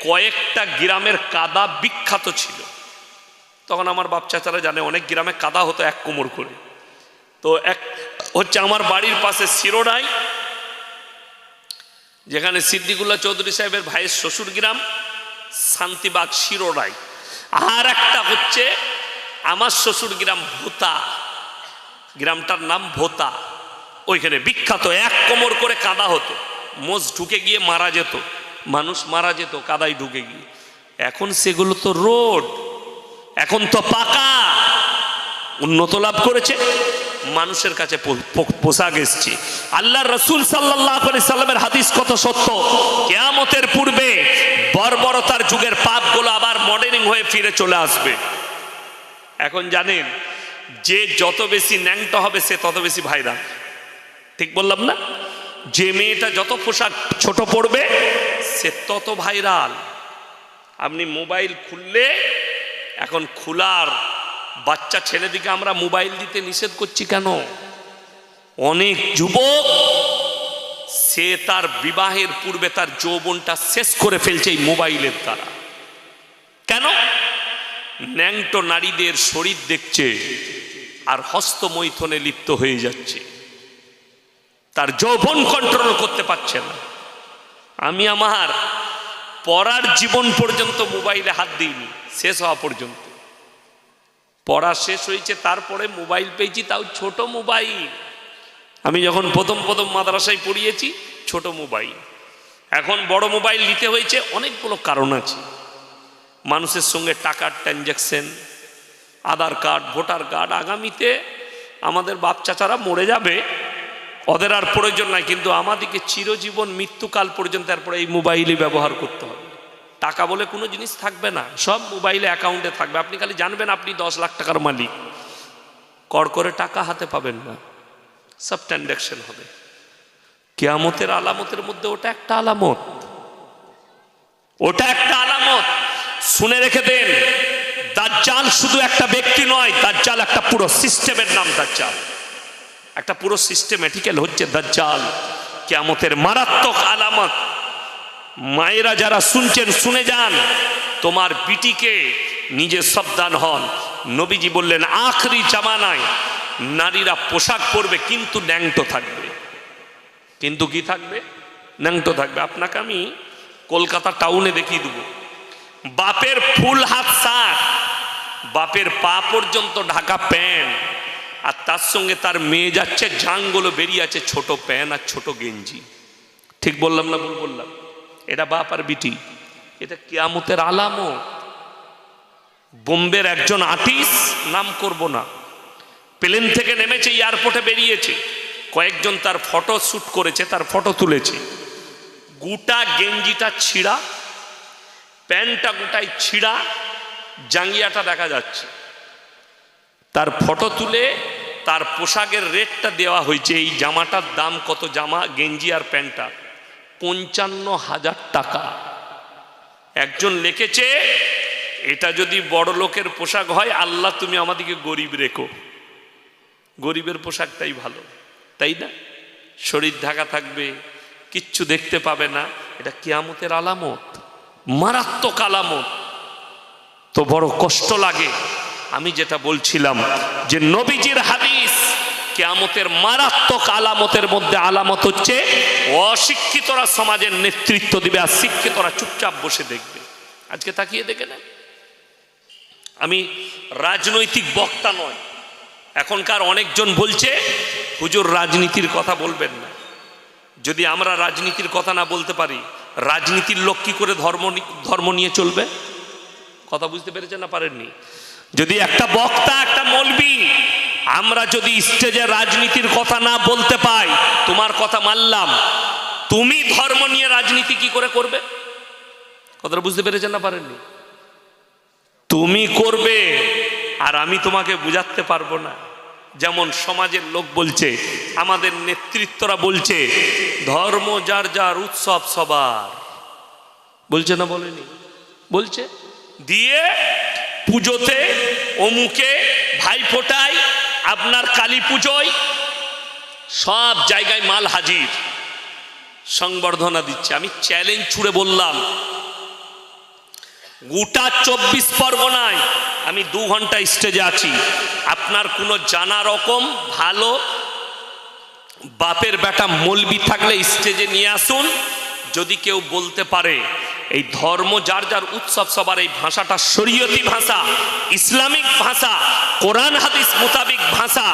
কয়েকটা গ্রামের কাদা বিখ্যাত ছিল। তখন আমার বাপ চাচারা জানে, অনেক গ্রামে কাদা হতো 1 কোমর করে। তো এক হচ্ছে আমার বাড়ির পাশে শিরোডাই, যেখানে সিদ্দিকুল্লাহ চৌধুরী সাহেবের ভাইয়ের শ্বশুর গ্রাম, শান্তিবাগ শিরোডাই। আর একটা হচ্ছে আমার শ্বশুর গ্রাম ভোতা, গ্রামটার নাম ভোতা। ওইখানে বিখ্যাত 1 কোমর করে কাদা হতো। মোষ ঢুকে গিয়ে মারা যেত, মানুষ মারা যেত কাদায় ঢুকে গিয়ে। এখন সেগুলো তো রোড, এখন তো পাকা, উন্নত লাভ করেছে, মানুষের কাছে পোশাক এসছে। আল্লাহ রসুল সাল্লাল্লাহু আলাইহি সাল্লামের হাদিস কত সত্য। কিয়ামতের পূর্বে বর্বরতার যুগের পাপগুলো আবার মডেলিং হয়ে ফিরে চলে আসবে। এখন জানেন, যে যত বেশি ন্যাংটো হবে সে তত বেশি ভাইরাল, ঠিক বললাম না? যে মেয়েটা যত পোশাক ছোট পড়বে সে তত ভাইরাল। আপনি মোবাইল খুললে, এখন খোলার বাচ্চা ছেলেদিকে আমরা মোবাইল দিতে নিষেধ করছি কেন? অনেক যুবক সে তার বিবাহের পূর্বে তার যৌবনটা শেষ করে ফেলছে এই মোবাইলের দ্বারা। কেন? ন্যাংটো নারীদের শরীর দেখছে আর হস্তমৈথনে লিপ্ত হয়ে যাচ্ছে, তার যৌবন কন্ট্রোল করতে পারছে না। আমি আমার পড়ার জীবন পর্যন্ত মোবাইলে হাত দিইনি, শেষ হওয়া পর্যন্ত। পড়া শেষ হয়েছে, তারপরে মোবাইল পেয়েছি, তাও ছোট মোবাইল। আমি যখন প্রথম মাদ্রাসায় পড়িয়েছি, ছোট মোবাইল। এখন বড় মোবাইল নিতে হয়েছে, অনেকগুলো কারণ আছে। মানুষের সঙ্গে টাকার ট্রানজ্যাকশন, আধার কার্ড, ভোটার কার্ড। আগামীতে আমাদের বাপ চাচারা মরে যাবে, ওদের আর প্রয়োজন নাই, কিন্তু আমাদেরকে চিরজীবন মৃত্যুকাল পর্যন্ত তারপরে এই মোবাইলই ব্যবহার করতে হবে। টাকা বলে কোনো জিনিস থাকবে না, সব মোবাইলে অ্যাকাউন্টে থাকবে। আপনি খালি জানবেন আপনি 10 লাখ টাকার মালিক, কর করে টাকা হাতে পাবেন না, সব ট্রানজ্যাকশন হবে। কিয়ামতের আলামতের মধ্যে ওটা একটা আলামত, ওটা একটা আলামত। শুনে রেখে দেন, দাজ্জাল শুধু একটা ব্যক্তি নয়, দাজ্জাল একটা পুরো সিস্টেমের নাম। দাজ্জাল একটা পুরো সিস্টেমেটিক্যাল হচ্ছে দাজ্জাল। কিয়ামতের মারাত্মক আলামত। মায়েরা যারা শুনছেন শুনে যান, তোমার বিটিকে নিজে সাবধান হন। নবীজি বললেন আখরি জামানায় নারীরা পোশাক পরবে কিন্তু ন্যাংটো থাকবে। কিন্তু কি থাকবে? ন্যাংটো থাকবে। আপনাকে আমি কলকাতা টাউনে দেখিয়ে দেবো, বাপের ফুল হাত শার্ট, বাপের পা পর্যন্ত ঢাকা প্যান্ট, আর তার সঙ্গে তার মেয়ে যাচ্ছে জাঙ্গুলো বেরিয়ে আছে, ছোট প্যান্ট আর ছোট গেঞ্জি। ঠিক বললাম না ভুল বললাম? এটা বাপ আর বিটি, এটা কিয়ামতের আলামত। বোম্বের একজন আর্টিস্ট, নাম করব না, প্লেন থেকে নেমেছে, এয়ারপোর্টে বেরিয়েছে, কয়েকজন তার ফটো শ্যুট করেছে, তার ফটো তুলেছে। গোটা গেঞ্জিটা ছিঁড়া, প্যান্টটা গোটাই ছিঁড়া, জাঙ্গিয়াটা দেখা যাচ্ছে। তার ফটো তুলে তার পোশাকের রেটটা দেওয়া হয়েছে। এই জামাটার দাম কত? জামা, গেঞ্জি আর প্যান্টটা 55,000 টাকা। একজন লিখেছে এটা যদি বড় লোকের পোশাক হয়, আল্লাহ তুমি আমাদেরকে গরিব রেখো। গরিবের পোশাকটাই ভালো, তাই না? শরীর ঢাকা থাকবে, কিচ্ছু দেখতে পাবে না। এটা কিয়ামতের আলামত, মারাত্মক আলামত। তো বড় কষ্ট লাগে। আমি যেটা বলছিলাম যে নবীজির হাদিস, কিয়ামতের মারাত্মক আলামতের মধ্যে আলামত হচ্ছে অশিক্ষিতরা সমাজের নেতৃত্ব দিবে আর শিক্ষিতরা চুপচাপ বসে দেখবে। আজকে তাকিয়ে দেখে নেন। আমি রাজনৈতিক বক্তা নয়। এখনকার অনেকজন বলছে হুজুর রাজনীতির কথা বলবেন না। যদি আমরা রাজনীতির কথা না বলতে পারি, রাজনীতির লোক কি করে ধর্ম নিয়ে চলবে? কথা বুঝতে পেরেছেন না পারেননি? যদি একটা বক্তা, একটা মৌলবি, আমরা যদি স্টেজে রাজনীতির কথা না বলতে পাই, তোমার কথা মানলাম, তুমি ধর্ম নিয়ে রাজনীতি কি করে করবে? কথাটা বুঝতে পেরেছেন না পারেননি? তুমি করবে আর আমি তোমাকে বুঝাতে পারবো না। যেমন সমাজের লোক বলছে, আমাদের নেতৃত্বরা বলছে ধর্ম যার যার, উৎসব সবার। বলছে না বলেনি? বলছে। দিয়ে পুজোতে, অমুকে, ভাইফোঁটায়, আপনার কালী পুজোয় সব জায়গায় মাল হাজির, সংবর্ধনা দিচ্ছে। আমি চ্যালেঞ্জ ছুড়ে বললাম, গোটা 24 পরগনায় আমি 2 ঘন্টা স্টেজে আছি, আপনার কোনো জানা রকম ভালো বাপের বেটা মৌলবি থাকলে স্টেজে নিয়ে আসুন। যদি কেউ বলতে পারে এই ধর্ম যার যার, উৎসব সবার, এই ভাষাটা শরীয়তি ভাষা, ইসলামিক ভাষা, কোরআন হাদিস মোতাবিক ভাষা,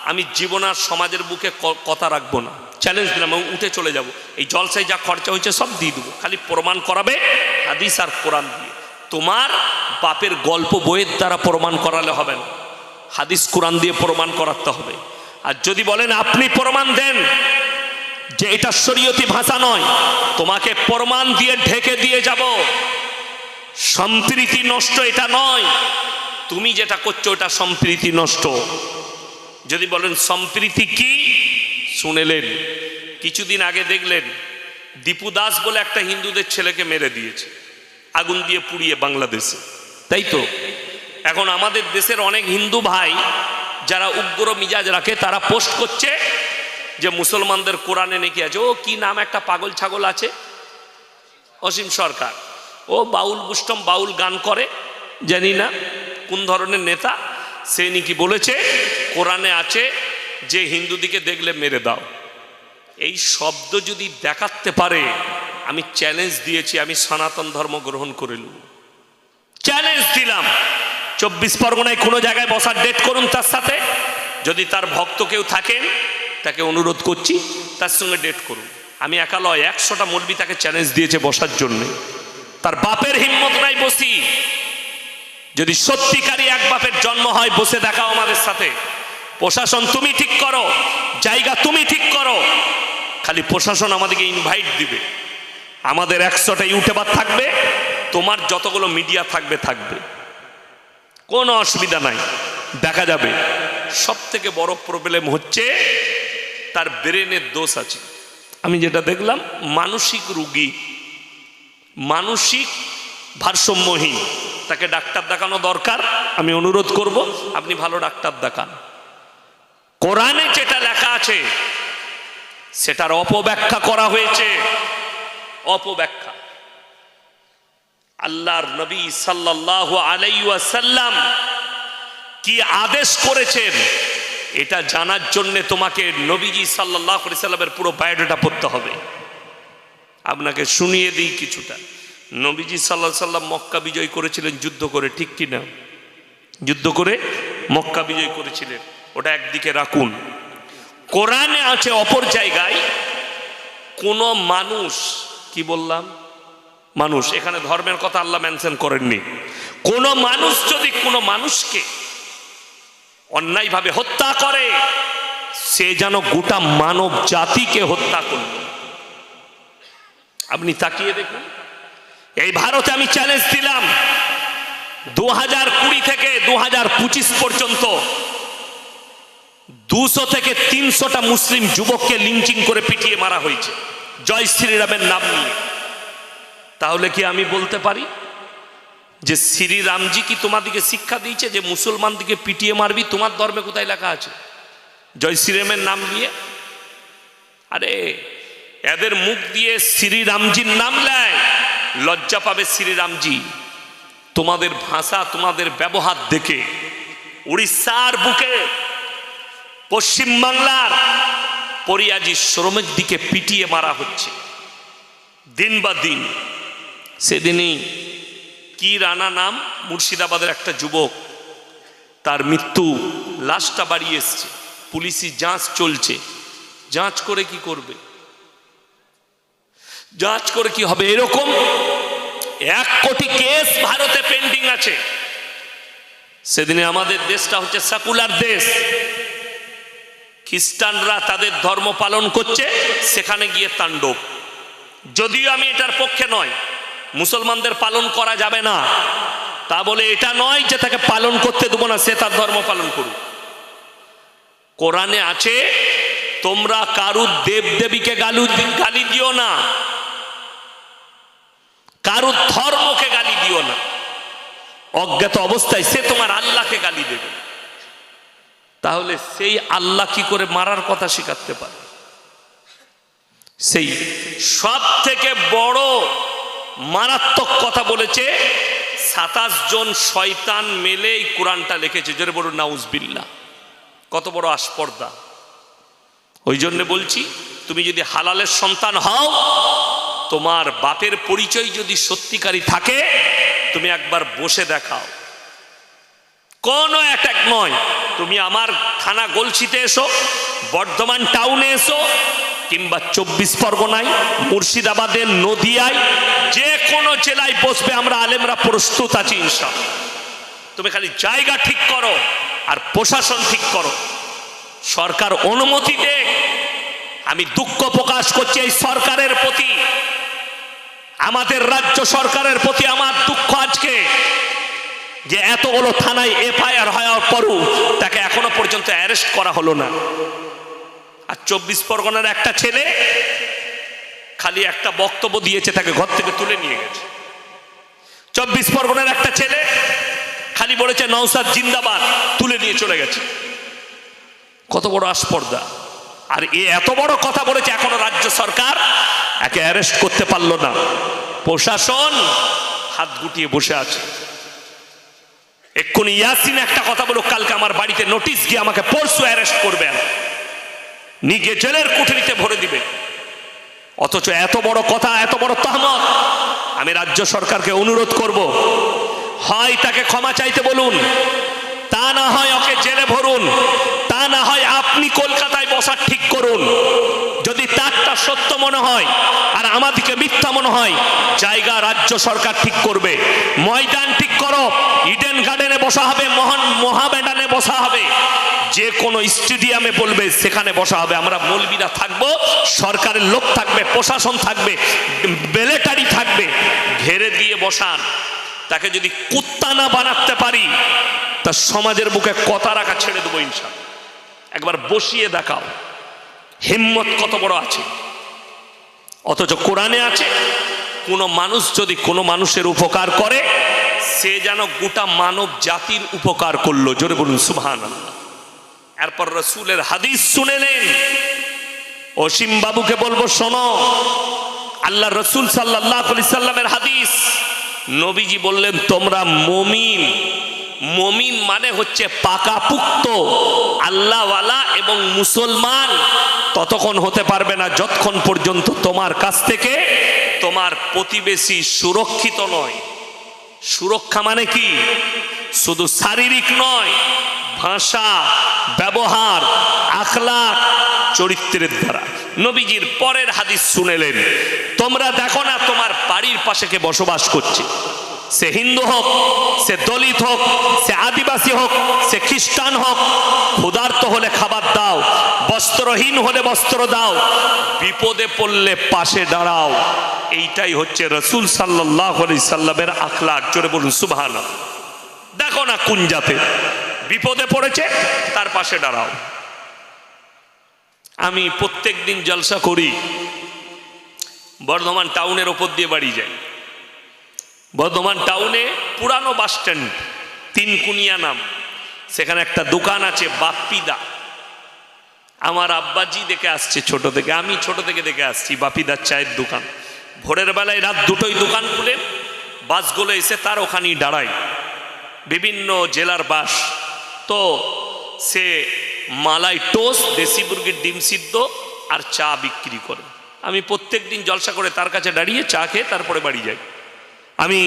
আমি জীবনার সমাজের বুকে কথা রাখবো না। চ্যালেঞ্জ দিলাম, আমি উঠে চলে যাব। এই জলসায় যা খরচা হয়েছে সব দিয়ে দেবো, খালি প্রমাণ করাবে হাদিস আর কোরআন দিয়ে। তোমার বাপের গল্প বইয়ের দ্বারা প্রমাণ করালে হবে না, হাদিস কোরআন দিয়ে প্রমাণ করাতে হবে। আর যদি বলেন আপনি প্রমাণ দেন যে এটা শরীয়তি ভাষা নয়, তোমাকে প্রমাণ দিয়ে ঢেকে দিয়ে যাব। সম্প্রীতি নষ্ট এটা নয়, তুমি যেটা করছো ওটা সম্প্রীতি নষ্ট। যদি বলেন সম্প্রীতি কি, শুনেলেন কিছুদিন আগে দেখলেন দীপু দাস বলে একটা হিন্দুদের ছেলেকে মেরে দিয়েছে, আগুন দিয়ে পুড়িয়ে বাংলাদেশে, তাই তো? এখন আমাদের দেশের অনেক হিন্দু ভাই যারা উগ্র মিজাজ রাখে, তারা পোস্ট করছে যে মুসলমানদের কোরআনে নাকি আছে, ও কি নাম একটা পাগল ছাগল আছে, অসীম সরকার, ও বাউল বুষ্টম, বাউল গান করে, জানি না কোন ধরনের নেতা, সে নাকি বলেছে কোরআনে আছে যে হিন্দুদিকে দেখলে মেরে দাও। এই শব্দ যদি দেখাতে পারে, আমি চ্যালেঞ্জ দিয়েছি, আমি সনাতন ধর্ম গ্রহণ করে নেব। চ্যালেঞ্জ দিলাম, 24 পরগনায় কোনো জায়গায় বসার ডেট করুন তার সাথে। যদি তার ভক্ত কেউ থাকেন, তাকে অনুরোধ করছি তার সঙ্গে ডেট করুন। আমি একা লয়, 100টা মৌলবি তাকে চ্যালেঞ্জ দিয়েছে বসার জন্য। তার বাপের হিম্মত নাই বসি। যদি সত্যিকারই এক বাপের জন্ম হয়, বসে দেখাও আমাদের সাথে। প্রশাসন তুমি ঠিক করো, জায়গা তুমি ঠিক করো, খালি প্রশাসন আমাদেরকে ইনভাইট দিবে। আমাদের 100টা ইউটিউবার থাকবে, তোমার যতগুলো মিডিয়া থাকবে থাকবে, কোনো অসুবিধা নাই, দেখা যাবে। সব থেকে বড় প্রবলেম হচ্ছে তার ব্রেনের দোষ আছে। আমি যেটা দেখলাম, মানসিক রোগী, মানসিক ভারসাম্যহীন। তাকে ডাক্তার দেখানো দরকার, আমি অনুরোধ করব আপনি ভালো ডাক্তার দেখান। কোরআনে যেটা লেখা আছে সেটার অপব্যাখ্যা করা হয়েছে, অপব্যাখ্যা। আল্লাহর নবী সাল্লাল্লাহু আলাইহি ওয়াসাল্লাম কি আদেশ করেছেন এটা জানার জন্য তোমাকে নবীজি সাল্লাল্লাহু আলাইহি সাল্লামের পুরো বায়োডাটা পড়তে হবে। আপনাকে শুনিয়ে দিই কিছুটা। নবীজি সাল্লাল্লাহু আলাইহি সাল্লাম মক্কা বিজয় করেছিলেন যুদ্ধ করে, ঠিক কি না? যুদ্ধ করে মক্কা বিজয় করেছিলেন, ওটা একদিকে রাখুন। কোরআনে আছে অপর জায়গায় কোন মানুষ, কি বললাম মানুষ, এখানে ধর্মের কথা আল্লাহ মেনশন করেননি। কোন মানুষ যদি কোন মানুষকে অন্যায়ভাবে হত্যা করে সে যেন গোটা মানব জাতিকে হত্যা করল। আপনি তাকিয়ে দেখুন, এই ভারতে আমি চ্যালেঞ্জ দিলাম 2020 থেকে 2025 পর্যন্ত 200 থেকে 300টা মুসলিম যুবককে লিঞ্চিং করে পিটিয়ে মারা হয়েছে জয় শ্রীরামের নাম নিয়ে। তাহলে কি আমি বলতে পারি যে শ্রীরামজি কি তোমাদিকে শিক্ষা দিয়েছে যে মুসলমানদিকে পিটিয়ে মারবি? তোমার ধর্মে কোথায় লেখা আছে জয় শ্রীরামের নাম নিয়ে? আরে এদের মুখ দিয়ে শ্রীরামজির নাম নেয়, লজ্জা পাবে শ্রীরামজি। তোমাদের ভাষা তোমাদের ব্যবহার দেখে উড়িষ্যার বুকে পশ্চিম বাংলার পরিয়াজি শ্রমিক দিকে পিটিয়ে মারা হচ্ছে দিন বা দিন। সেদিনই কি রানা নাম, মুর্শিদাবাদের একটা যুবক, তার মৃত্যু, লাশটা বাড়ি এসছে, পুলিশি যাঁচ চলছে। যাঁচ করে কি করবে? যাঁচ করে কি হবে? এরকম 1 কোটি কেস ভারতে পেন্ডিং আছে। সেদিনে আমাদের দেশটা হচ্ছে সেকুলার দেশ, খ্রিস্টানরা তাদের ধর্ম পালন করছে, সেখানে গিয়ে তাণ্ডব। যদিও আমি এটার পক্ষে নয়, মুসলমানদের পালন করা যাবে না তা বলে এটা নয় যে তাকে পালন করতে দেবো না, সে তার ধর্ম পালন করুক। কোরআনে আছে তোমরা কারুর দেব দেবীকে গালি দিও না, কারুর ধর্মকে গালি দিও না। অজ্ঞাত অবস্থায় সে তোমার আল্লাহকে গালি দেবে, তাহলে সেই আল্লাহ কি করে মারার কথা শিখাতে পারে? সেই সব থেকে বড় মারাত্মক কথা বলেছে 27 জন শয়তান মেলে এই কোরআনটা লিখেছে। জোরে বলুন নাউজুবিল্লাহ। কত বড় আস্পর্ধা! ওই জন্য বলছি, তুমি যদি হালালের সন্তান হও, তোমার বাপের পরিচয় যদি সত্যিকারী থাকে, তুমি একবার বসে দেখাও। কোনো অ্যাটাক নয়, তুমি আমার থানা গলসিতে এসো, বর্ধমান টাউনে এসো, কিংবা 24 পরগনায়, মুর্শিদাবাদের নদিয়ায়, যে কোনো জেলায় বসবে, আমরা আলেমরা প্রস্তুত আছি ইনশাআল্লাহ। তুমি খালি জায়গা ঠিক করো আর প্রশাসন ঠিক করো, সরকার অনুমতি দেয়। আমি দুঃখ প্রকাশ করছি এই সরকারের প্রতি, আমাদের রাজ্য সরকারের প্রতি আমার দুঃখ আজকে, যে এতগুলো থানায় এফআইআর হওয়ার পরও তাকে এখনো পর্যন্ত অ্যারেস্ট করা হলো না। আর 24 পরগনার একটা ছেলে খালি একটা বক্তব্য দিয়েছে, তাকে ঘর থেকে তুলে নিয়ে গেছে। 24 পরগনার একটা ছেলে খালি বলেছে নওশাদ জিন্দাবাদ, তুলে নিয়ে চলে গেছে। কত বড় আস্পর্ধা! আর এত বড় কথা বলেছে, এখনো রাজ্য সরকার একে অ্যারেস্ট করতে পারলো না। প্রশাসন হাত গুটিয়ে বসে আছে। এক্ষুনি ইয়াসিন একটা কথা বলো, কালকে আমার বাড়িতে নোটিশ গিয়ে আমাকে পরশু অ্যারেস্ট করবেন, নিয়ে জেলের কুঠরিতে ভরে দিবে। অথচ এত বড় কথা, এত বড় তহমত। আমি রাজ্য সরকারকে অনুরোধ করব, হয় তাকে ক্ষমা চাইতে বলুন, তা না হয় ওকে জেলে ভরুন, তা না হয় আপনি কলকাতায় বসার ঠিক করুন। যদি তারটা সত্য মনে হয় আর আমাদেরকে মিথ্যা মনে হয়, জায়গা রাজ্য সরকার ঠিক করবে। ময়দান ঠিক করো, ইডেন গার্ডেনে বসা হবে, মোহামেডানে বসা হবে, যে কোনো স্টেডিয়ামে বলবে সেখানে বসা হবে। আমরা মৌলবীরা থাকবো, সরকারের লোক থাকবে, প্রশাসন থাকবে, মিলিটারি থাকবে, ঘেরে দিয়ে বসান। তাকে যদি কুত্তা না বানাতে পারি, তার সমাজের বুকে কথা রাখা ছেড়ে দেবো ইনশাআল্লাহ। একবার বসিয়ে দেখাও হিম্মত কত বড় আছে। অথচ কোরআনে আছে, কোনো মানুষ যদি কোনো মানুষের উপকার করে সে যেন গোটা মানব জাতির উপকার করলো। জোরে বলুন সুবহানাল্লাহ। এরপর রসুলের হাদিস শুনে নেন। অসীম বাবুকে বলবো শোনো, আল্লাহ রসুল সাল্লাল্লাহু আলাইহি সাল্লামের হাদিস। নবীজি বললেন তোমরা মুমিন। মুমিন মানে হচ্ছে পাকাপুক্ত আল্লাহওয়ালা এবং মুসলমান ততক্ষণ হতে পারবে না যতক্ষণ পর্যন্ত তোমার কাছ থেকে তোমার প্রতিবেশী সুরক্ষিত নয়। সুরক্ষা মানে কি? শুধু শারীরিক নয়, ভাষা, ব্যবহার, আখলাক, চরিত্রের দ্বারা। নবীজির পরের হাদিস শুনেলেন, তোমরা দেখো না তোমার বাড়ির পাশে কে বসবাস করছে, সে হিন্দু হোক, সে দলিত হোক, সে আদিবাসী হোক, সে খ্রিস্টান হোক, ক্ষুধার্ত হলে খাবার দাও, বস্ত্রহীন হলে বস্ত্র দাও, বিপদে পড়লে পাশে দাঁড়াও। এইটাই হচ্ছে রসুল সাল্লাল্লাহু আলাইহি সাল্লামের আখলাক। জোরে বলুন সুবহানাল্লাহ। দেখো না কোন জাতে বিপদে পড়েছে, তার পাশে দাঁড়াও। আমি প্রত্যেক দিন জলসা করি, বর্ধমান টাউনের ওপর দিয়ে বাড়ি যাই। বর্ধমান টাউনে পুরানো বাস স্ট্যান্ড, তিনকুনিয়া নাম, সেখানে একটা দোকান আছে বাপ্পিদা। আমার আব্বাজি দেখে আসছে ছোট থেকে, আমি ছোট থেকে দেখে আসছি বাপিদার চায়ের দোকান। ভোরের বেলায় রাত দুটোই দোকান খুলে বাসগুলো এসে তার ওখানেই দাঁড়ায়, বিভিন্ন জেলার বাস। তো সে মালাই টোস্ট, দেশি মুরগির ডিম সিদ্ধ আর চা বিক্রি করে। আমি প্রত্যেক দিন জলসা করে তার কাছে দাঁড়িয়ে চা খেয়ে তারপরে বাড়ি যাই। আমি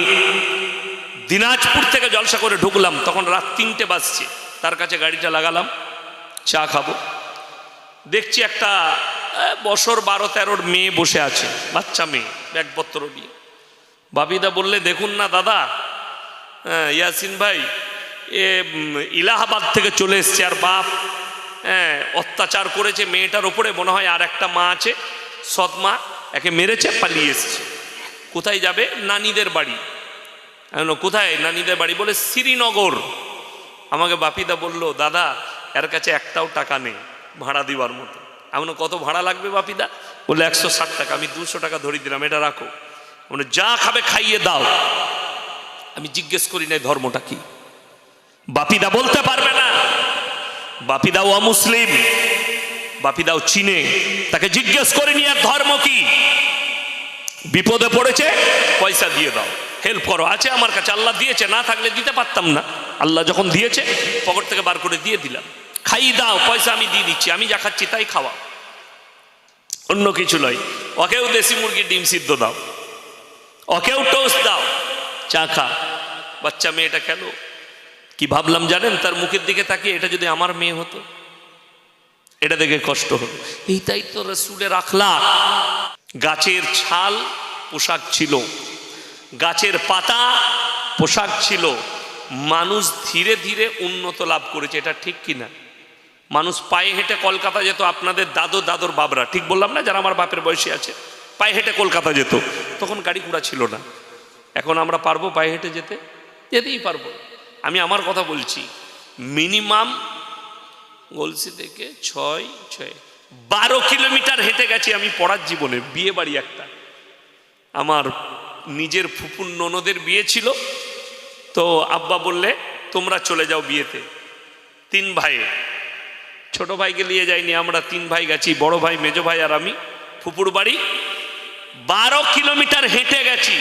দিনাজপুর থেকে জলসা করে ঢুকলাম, তখন রাত 3টে বাজছে, তার কাছে গাড়িটা লাগালাম, চা খাবো। দেখছি একটা বছর 12-13 মেয়ে বসে আছে, বাচ্চা মেয়ে, ব্যাগপত্র নিয়ে। বাপিদা বললে, দেখুন না দাদা, ইয়াসিন ভাই এ ইলাহাবাদ থেকে চলে এসছে, আর বাপ অত্যাচার করেছে মেয়েটার ওপরে, মনে হয় আর একটা মা আছে সৎ মা, একে মেরেছে, পালিয়ে এসছে। কোথায় যাবে? নানিদের বাড়ি। কোথায় নানিদের বাড়ি? বলে শ্রীনগর। আমাকে বাপিদা বলল, দাদা এর কাছে একটাও টাকা নেই ভাড়া দিবার মতো। এমন কত ভাড়া লাগবে বাপিদা? বললে 160 টাকা। আমি 200 টাকা ধরে দিলাম, এটা রাখো, মানে যা খাবে খাইয়ে দাও। আমি জিজ্ঞেস করি নাই ধর্মটা কি, বাপিদা বলতে পারবে না। বাপিদাও অমুসলিম, বাপিদাও চিনে, তাকে জিজ্ঞেস করে নিয়ে ধর্ম কি। বিপদে পড়েছে, পয়সা দিয়ে দাও, হেল্প করো। আছে আমার কাছে, আল্লাহ দিয়েছে, না থাকলে দিতে পারতাম না, আল্লাহ যখন দিয়েছে পকেট থেকে বার করে দিয়ে দিলাম। খাইয়ে দাও, পয়সা আমি দিয়ে দিচ্ছি, আমি যা খাচ্ছি তাই খাওয়া, অন্য কিছু নয়। ওকেও দেশি মুরগির ডিম সিদ্ধ দাও, ওকেও টোস্ট দাও, চা খা। বাচ্চা মেয়েটা খেল। কি ভাবলাম জানেন? তার মুখের দিকে তাকিয়ে, এটা যদি আমার মেয়ে হতো, এটা দেখে কষ্ট হলো। এইটাই তো রসুলের আখলাক। গাছের ছাল পোশাক ছিল, গাছের পাতা পোশাক ছিল। মানুষ ধীরে ধীরে উন্নত লাভ করেছে, এটা ঠিক কিনা? মানুষ পায়ে হেঁটে কলকাতা যেত, আপনাদের দাদুর বাবরা, ঠিক বললাম না? যারা আমার বাপের বয়সী আছে, পায়ে হেঁটে কলকাতা যেত, তখন গাড়ি ঘোড়া ছিল না। এখন আমরা পারবো পায়ে হেঁটে যেতে? যেতেই পারবো। আমি আমার কথা বলছি, মিনিমাম গলসি থেকে 12 কিলোমিটার হেঁটে গেছি আমি পড়ার জীবনে। বিয়ে বাড়ি একটা, আমার নিজের ফুপুর ননদের বিয়ে ছিল। তো আব্বা বললে, তোমরা চলে যাও বিয়েতে। 3 ভাই, ছোট ভাইকে নিয়ে যাইনি, আমরা 3 ভাই গেছি, বড় ভাই, মেজো ভাই আর আমি। ফুপুর বাড়ি 12 কিলোমিটার হেঁটে গেছি।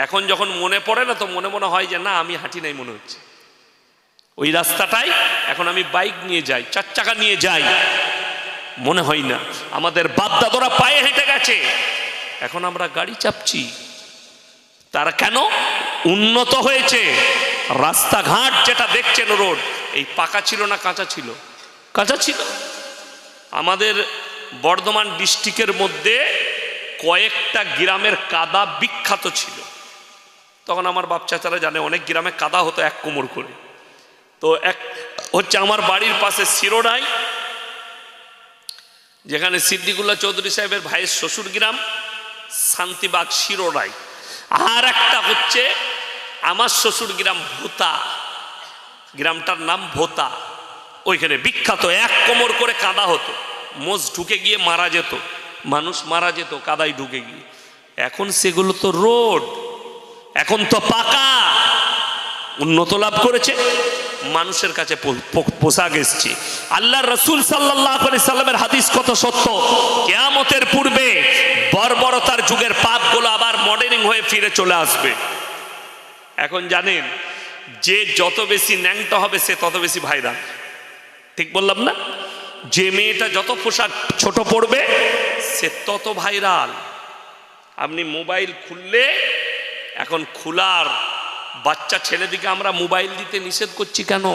এখন যখন মনে পড়ে না, তো মনে হয় যে না, আমি হাঁটি নাই মনে হচ্ছে। ওই রাস্তাটাই এখন আমি বাইক নিয়ে যাই, 4 চাকা নিয়ে যাই, মনে হয় না। আমাদের বাপ-দাদারা পায়ে হেঁটে গেছে, এখন আমরা গাড়ি চাপছি। তারা কেন? উন্নত হয়েছে। রাস্তাঘাট যেটা দেখছেন, রোড, এই পাকা ছিল না কাঁচা ছিল? কাঁচা ছিল। আমাদের বর্ধমান ডিস্ট্রিক্টের মধ্যে কয়েকটা গ্রামের কাদা বিখ্যাত ছিল। তখন আমার বাপ চাচারা জানে, অনেক গ্রামে কাদা হতো 1 কোমর করে। তো এক হচ্ছে আমার বাড়ির পাশে শিরোডাই, যেখানে সিদ্দিকুল্লাহ চৌধুরী সাহেবের ভাইয়ের শ্বশুর গ্রাম, শান্তিবাগ শিরোডাই। আর একটা হচ্ছে আমার শ্বশুর গ্রাম ভোতা, গ্রামটার নাম ভোতা। ওইখানে বিখ্যাত 1 কোমর করে কাদা হতো, মোষ ঢুকে গিয়ে মারা যেত, মানুষ মারা যেত কাদায় ঢুকে গিয়ে। এখন সেগুলো তো রোড, এখন তো পাকা। উন্নত লাভ করেছে, মানুষের কাছে পোশাক এসছে। আল্লাহ রসুল সাল্লাল্লাহু আলাইহি সাল্লামের হাদিস কত সত্য, কিয়ামতের পূর্বে বর্বরতার যুগের পাপগুলো আবার মডেলিং হয়ে ফিরে চলে আসবে। এখন জানেন, যে যত বেশি ন্যাংটা হবে সে তত বেশি ভাইরাল, ঠিক বললাম না? যে মেয়েটা যত পোশাক ছোট পড়বে সে তত ভাইরাল। আপনি মোবাইল খুললে, এখন খোলার বাচ্চা ছেলেদিকে আমরা মোবাইল দিতে নিষেধ করছি কেন?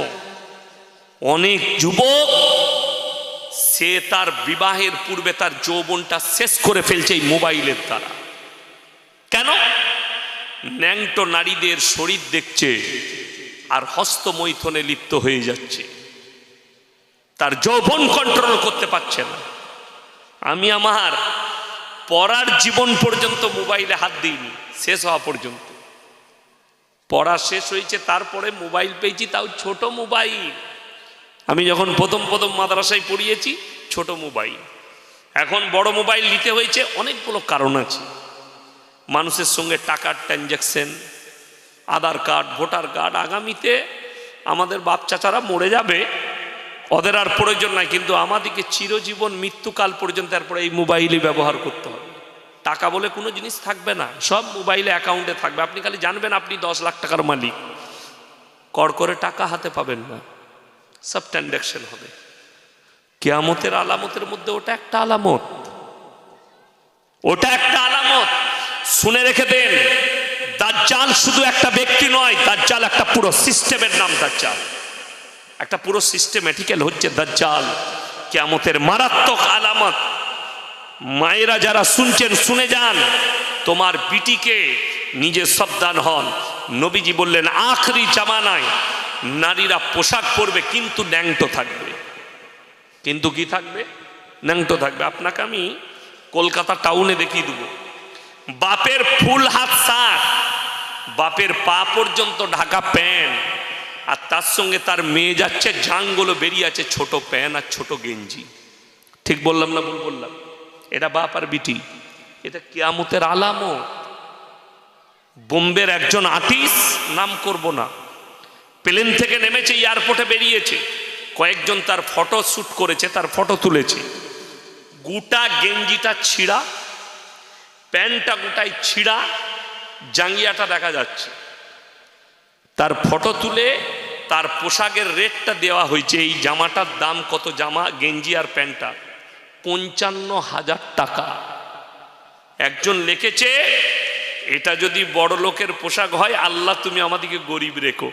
অনেক যুবক সে তার বিবাহের পূর্বে তার যৌবনটা শেষ করে ফেলছে এই মোবাইলের দ্বারা। কেন? ন্যাংটো নারীদের শরীর দেখছে আর হস্তমৈথনে লিপ্ত হয়ে যাচ্ছে, তার যৌবন কন্ট্রোল করতে পারছে না। আমি আমার পড়ার জীবন পর্যন্ত মোবাইলে হাত দিইনি, শেষ হওয়া পর্যন্ত। পড়া শেষ হয়েছে, তারপরে মোবাইল পেয়েছি, তাও ছোট মোবাইল। আমি যখন প্রথম মাদ্রাসায় পড়িয়েছি ছোট মোবাইল, এখন বড় মোবাইল নিতে হয়েছে। অনেকগুলো কারণ আছে, মানুষের সঙ্গে টাকার ট্রানজ্যাকশন, আধার কার্ড, ভোটার কার্ড। আগামীতে আমাদের বাপ চাচারা মরে যাবে, ওদের আর প্রয়োজন নাই, কিন্তু আমাদেরকে চিরজীবন মৃত্যুকাল পর্যন্ত তারপরে এই মোবাইলই ব্যবহার করতে হবে। টাকা বলে কোনো জিনিস থাকবে না, সব মোবাইলে অ্যাকাউন্টে থাকবে। আপনি খালি জানবেন আপনি 10 লাখ টাকার মালিক, কর করে টাকা হাতে পাবেন না, সব ট্রানজ্যাকশন হবে। কিয়ামতের আলামতের মধ্যে ওটা একটা আলামত, ওটা একটা আলামত। শুনে রেখে দেন, দাজ্জাল শুধু একটা ব্যক্তি নয়, দাজ্জাল একটা পুরো সিস্টেমের নাম। দাজ্জাল একটা পুরো সিস্টেমেটিক্যাল হচ্ছে দাজ্জাল। কিয়ামতের মারাত্মক আলামত। মায়েরা যারা শুনছেন শুনে যান, তোমার বিটিকে নিজে সাবধান হন। নবীজি বললেন আখরি জামানায় নারীরা পোশাক পরবে কিন্তু ন্যাংটো থাকবে। কিন্তু কি থাকবে? ন্যাংটো থাকবে। আপনাকে আমি কলকাতা টাউনে দেখিয়ে দেবো, বাপের ফুল হাত শার্ট, বাপের পা পর্যন্ত ঢাকা প্যান্ট, আর তার সঙ্গে তার মেয়ে যাচ্ছে, জাংগুলো বেরিয়ে আছে, ছোট প্যান্ট আর ছোট গেঞ্জি। ঠিক বললাম না ভুল বললাম? এটা বাপ আর বিটি, এটা কিয়ামতের আলামত। বোম্বের একজন আর্টিস্ট, নাম করব না, প্লেন থেকে নেমেছে, এয়ারপোর্টে বেরিয়েছে, কয়েকজন তার ফটো শ্যুট করেছে, তার ফটো তুলেছে। গোটা গেঞ্জিটা ছিঁড়া, প্যান্টটা গোটাই ছিঁড়া, জাঙ্গিয়াটা দেখা যাচ্ছে। তার ফটো তুলে তার পোশাকের রেটটা দেওয়া হয়েছে। এই জামাটার দাম কত? জামা, গেঞ্জি আর প্যান্টটা 55,000 টাকা। একজন লিখেছে, এটা যদি বড় লোকের পোশাক হয়, আল্লাহ তুমি আমাদেরকে গরিব রেখো।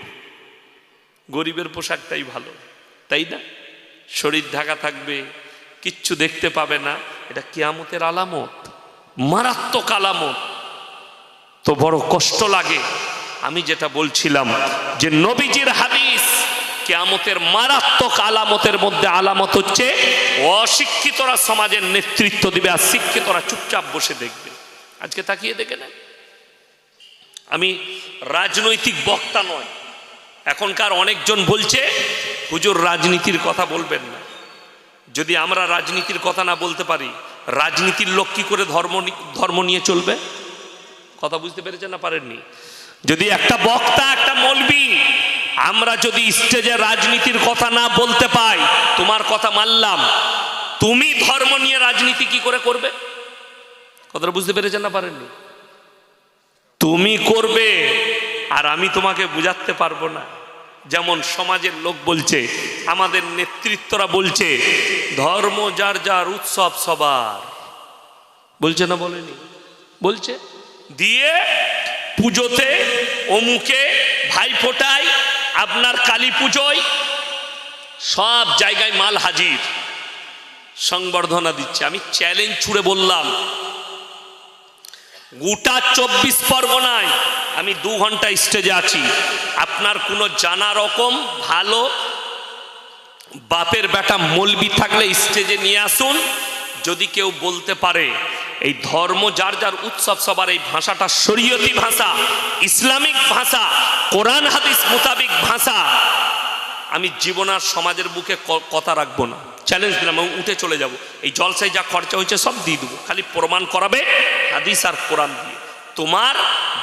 গরিবের পোশাকটাই ভালো, তাই না? শরীর ঢাকা থাকবে, কিচ্ছু দেখতে পাবে না। এটা কিয়ামতের আলামত, মারাত্মক আলামত। তো বড় কষ্ট লাগে। আমি যেটা বলছিলাম যে নবীজির হাদিস, কিয়ামতের মারাত্মক আলামতের মধ্যে আলামত হচ্ছে অশিক্ষিতরা সমাজের নেতৃত্ব দিবে আর শিক্ষিতরা চুপচাপ বসে দেখবে। আজকে তাকিয়ে দেখে নেন। আমি রাজনৈতিক বক্তা নয়। এখনকার অনেকজন বলছে হুজুর রাজনীতির কথা বলবেন না। যদি আমরা রাজনীতির কথা না বলতে পারি, রাজনীতির লোক কি করে ধর্ম নিয়ে চলবে? কথা বুঝতে পেরেছেন না পারেননি? যদি একটা বক্তা, একটা মৌলবি, আমরা যদি স্টেজে রাজনীতির কথা না বলতে পাই, তোমার কথা মানলাম, তুমি ধর্ম নিয়ে রাজনীতি কি করে করবে? কথাটা বুঝতে পেরেছেন না পারেননি? তুমি করবে আর আমি তোমাকে বুঝাতে পারবো না। যেমন সমাজের লোক বলছে, আমাদের নেতৃত্বরা বলছে ধর্ম যার যার, উৎসব সবার। বলছে না বলেনি? বলছে। দিয়ে পুজোতে, অমুকে, ভাইফোঁটায়, আপনার কালী পুজোয় সব জায়গায় মাল হাজির, সংবর্ধনা দিচ্ছে। আমি চ্যালেঞ্জ ছুড়ে বললাম, গোটা 24 পরগনায় আমি 2 ঘন্টা স্টেজে আছি, আপনার কোনো জানা রকম ভালো বাপের বেটা মৌলবি থাকলে স্টেজে নিয়ে আসুন। যদি কেউ বলতে পারে এই ধর্ম যার যার, উৎসব সবার, এই ভাষাটা শরীয়তি ভাষা, ইসলামিক ভাষা, কোরআন হাদিস মোতাবিক ভাষা, আমি জীবন আর সমাজের বুকে কথা রাখবো না। চ্যালেঞ্জ দিলাম, আমি উঠে চলে যাব। এই জলসায় যা খরচা হয়েছে সব দিয়ে দেবো, খালি প্রমাণ করাবে হাদিস আর কোরআন দিয়ে। তোমার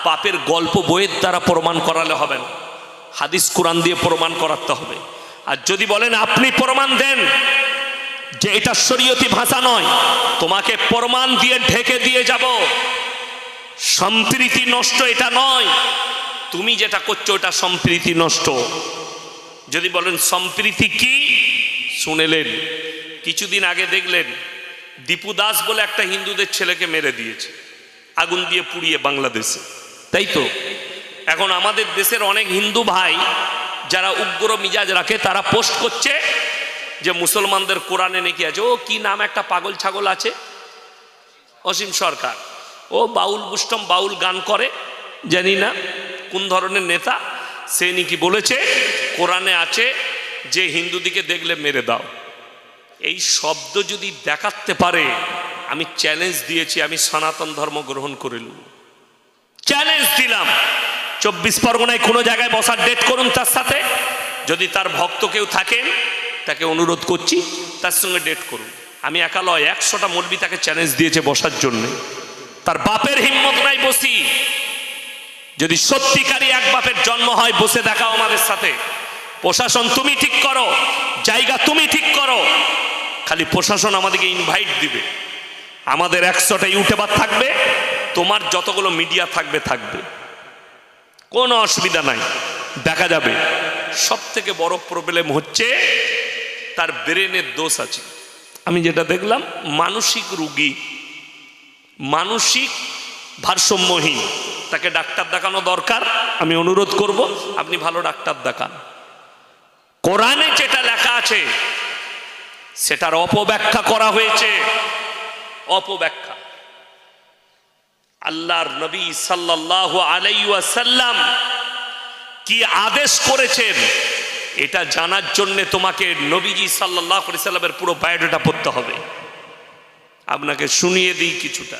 বাপের গল্প বইয়ের দ্বারা প্রমাণ করালে হবে না। হাদিস কোরআন দিয়ে প্রমাণ করাতে হবে। আর যদি বলেন আপনি প্রমাণ দেন যে এটা শরীয়তি ভাষা নয়, তোমাকে প্রমাণ দিয়ে ঢেকে দিয়ে যাব। সম্প্রীতি নষ্ট এটা নয়, তুমি যেটা করছো ওটা সম্প্রীতি নষ্ট। যদি বলেন সম্প্রীতি কি, শুনেলেন কিছুদিন আগে দেখলেন দীপু দাস বলে একটা হিন্দুদের ছেলেকে মেরে দিয়েছে আগুন দিয়ে পুড়িয়ে বাংলাদেশে, তাই তো? এখন আমাদের দেশের অনেক হিন্দু ভাই যারা উগ্র মিজাজ রাখে তারা পোস্ট করছে যে মুসলমানদের কোরআনে নাকি আছে, ও কি নাম একটা পাগল ছাগল আছে অসীম সরকার, ও বাউল বুষ্টম বাউল গান করে, জানি না কোন ধরনের নেতা, সে নাকি বলেছে কোরআনে আছে যে হিন্দুদিকে দেখলে মেরে দাও। এই শব্দ যদি দেখাতে পারে, আমি চ্যালেঞ্জ দিয়েছি, আমি সনাতন ধর্ম গ্রহণ করে নেব। চ্যালেঞ্জ দিলাম 24 পরগনায় কোনো জায়গায় বসার ডেট করুন তার সাথে, যদি তার ভক্ত কেউ থাকেন তাকে অনুরোধ করছি তার সঙ্গে ডেট করুন। আমি একা লয়, 100টা মৌলবি তাকে চ্যালেঞ্জ দিয়েছে বসার জন্য, তার বাপের হিম্মত নাই বসি। যদি সত্যিকারই এক বাপের জন্ম হয় বসে দেখাও আমাদের সাথে। প্রশাসন তুমি ঠিক করো, জায়গা তুমি ঠিক করো, খালি প্রশাসন আমাদেরকে ইনভাইট দিবে। আমাদের 100টা ইউটিউবার থাকবে, তোমার যতগুলো মিডিয়া থাকবে থাকবে, কোনো অসুবিধা নাই, দেখা যাবে। সব থেকে বড় প্রবলেম হচ্ছে তার ব্রেনের দোষ আছে। আমি যেটা দেখলাম মানসিক রোগী, মানসিক ভারসাম্যহীন, তাকে ডাক্তার দেখানো দরকার। আমি অনুরোধ করব আপনি ভালো ডাক্তার দেখান। কোরআনে যেটা লেখা আছে সেটার অপব্যাখ্যা করা হয়েছে, অপব্যাখ্যা। আল্লাহর নবী সাল্লাল্লাহু আলাইহি ওয়াসাল্লাম কি আদেশ করেছেন এটা জানার জন্য তোমাকে নবীজি সাল্লাল্লাহু আলাইহি সাল্লামের পুরো বায়োডাটা পড়তে হবে। আপনাকে শুনিয়ে দিই কিছুটা।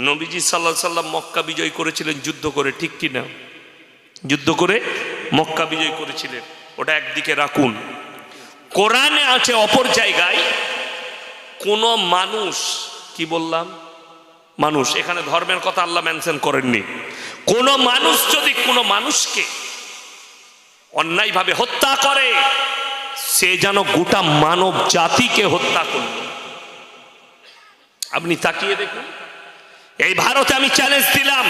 নবীজি সাল্লাল্লাহু আলাইহি সাল্লাম মক্কা বিজয় করেছিলেন যুদ্ধ করে, ঠিক কি না? যুদ্ধ করে মক্কা বিজয় করেছিলেন, ওটা একদিকে রাখুন। কোরআনে আছে অপর জায়গায় কোন মানুষ, কি বললাম মানুষ, এখানে ধর্মের কথা আল্লাহ মেনশন করেননি। কোন মানুষ যদি কোন মানুষকে অন্যায়ভাবে হত্যা করে, সে যেন গোটা মানব জাতিকে হত্যা করল। আপনি তাকিয়ে দেখুন, এই ভারতে আমি চ্যালেঞ্জ দিলাম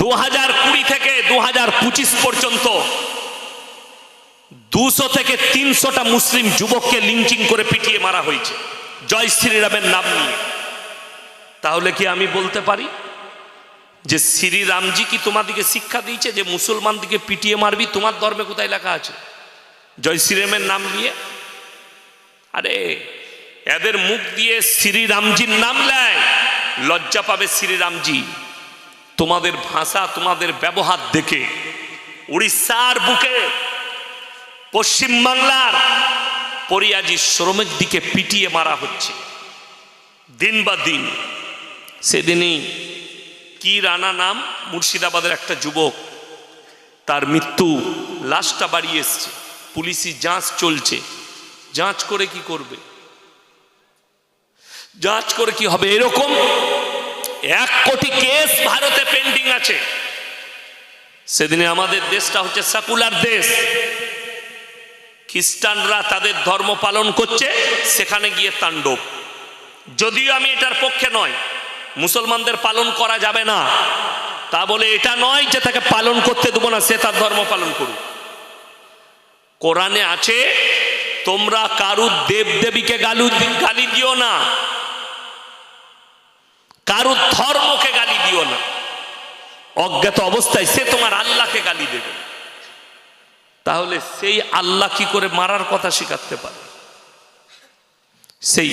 2020 থেকে 2025 পর্যন্ত 200 থেকে 300টা মুসলিম যুবককে লিঞ্চিং করে পিটিয়ে মারা হয়েছে জয় শ্রীরামের নাম নিয়ে। তাহলে কি আমি বলতে পারি যে শ্রীরামজি কি তোমাদিকে শিক্ষা দিয়েছে যে মুসলমানদিকে পিটিয়ে মারবি? তোমার ধর্মে কোথায় লেখা আছে জয় শ্রীরামের নাম নিয়ে? আরে এদের মুখ দিয়ে শ্রীরামজির নাম নেয়, লজ্জা পাবে শ্রীরামজি। তোমাদের ভাষা, তোমাদের ব্যবহার দেখে উড়িষ্যার বুকে, পশ্চিমবাংলার পরিযায়ী শ্রমিক দিকে পিটিয়ে মারা হচ্ছে দিন বা দিন। সেদিনই কি রানা নাম, মুর্শিদাবাদের একটা যুবক, তার মৃত্যু, লাশটা বাড়ি এসছে, পুলিশি যাঁচ চলছে। যাঁচ করে কি করবে? যাঁচ করে কি হবে? এরকম 1 কোটি কেস ভারতে পেন্ডিং আছে। সেদিনে আমাদের দেশটা হচ্ছে সেকুলার দেশ, খ্রিস্টানরা তাদের ধর্ম পালন করছে, সেখানে গিয়ে তাণ্ডব। যদিও আমি এটার পক্ষে নয়, মুসলমানদের পালন করা যাবে না তা বলে এটা নয় যে তাকে পালন করতে দেবো না, সে তার ধর্ম পালন করুক। কোরআনে আছে তোমরা কারুর দেব দেবীকে গালি দিও না, কারুর ধর্মকে গালি দিও না। অজ্ঞাত অবস্থায় সে তোমার আল্লাহকে গালি দেবে, তাহলে সেই আল্লাহ কি করে মারার কথা শিখাতে পারে? সেই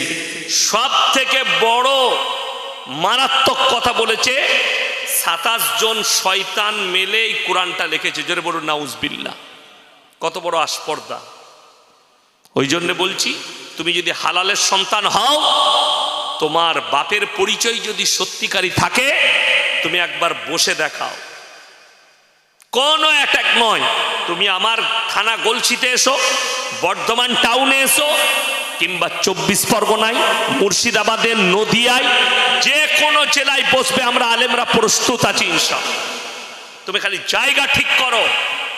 সব থেকে বড় মারাত্মক কথা বলেছে 27 জন শয়তান মেলে এই কোরআনটা লিখেছে। জোরে বড় নাউজবিল্লাহ, কত বড় আস্পর্ধা। ওই জন্য বলছি, তুমি যদি হালালের সন্তান হও, তোমার বাপের পরিচয় যদি সত্যিকারী থাকে, তুমি একবার বসে দেখাও। কোনো অ্যাটাক নয়, তুমি আমার থানা গলসিতে এসো, বর্ধমান টাউনে এসো, কিংবা 24 পরগনায়, মুর্শিদাবাদের নদিয়ায়, যে কোনো জেলায় বসবে, আমরা আলেমরা প্রস্তুত আছি ইনশাআল্লাহ। তুমি খালি জায়গা ঠিক করো,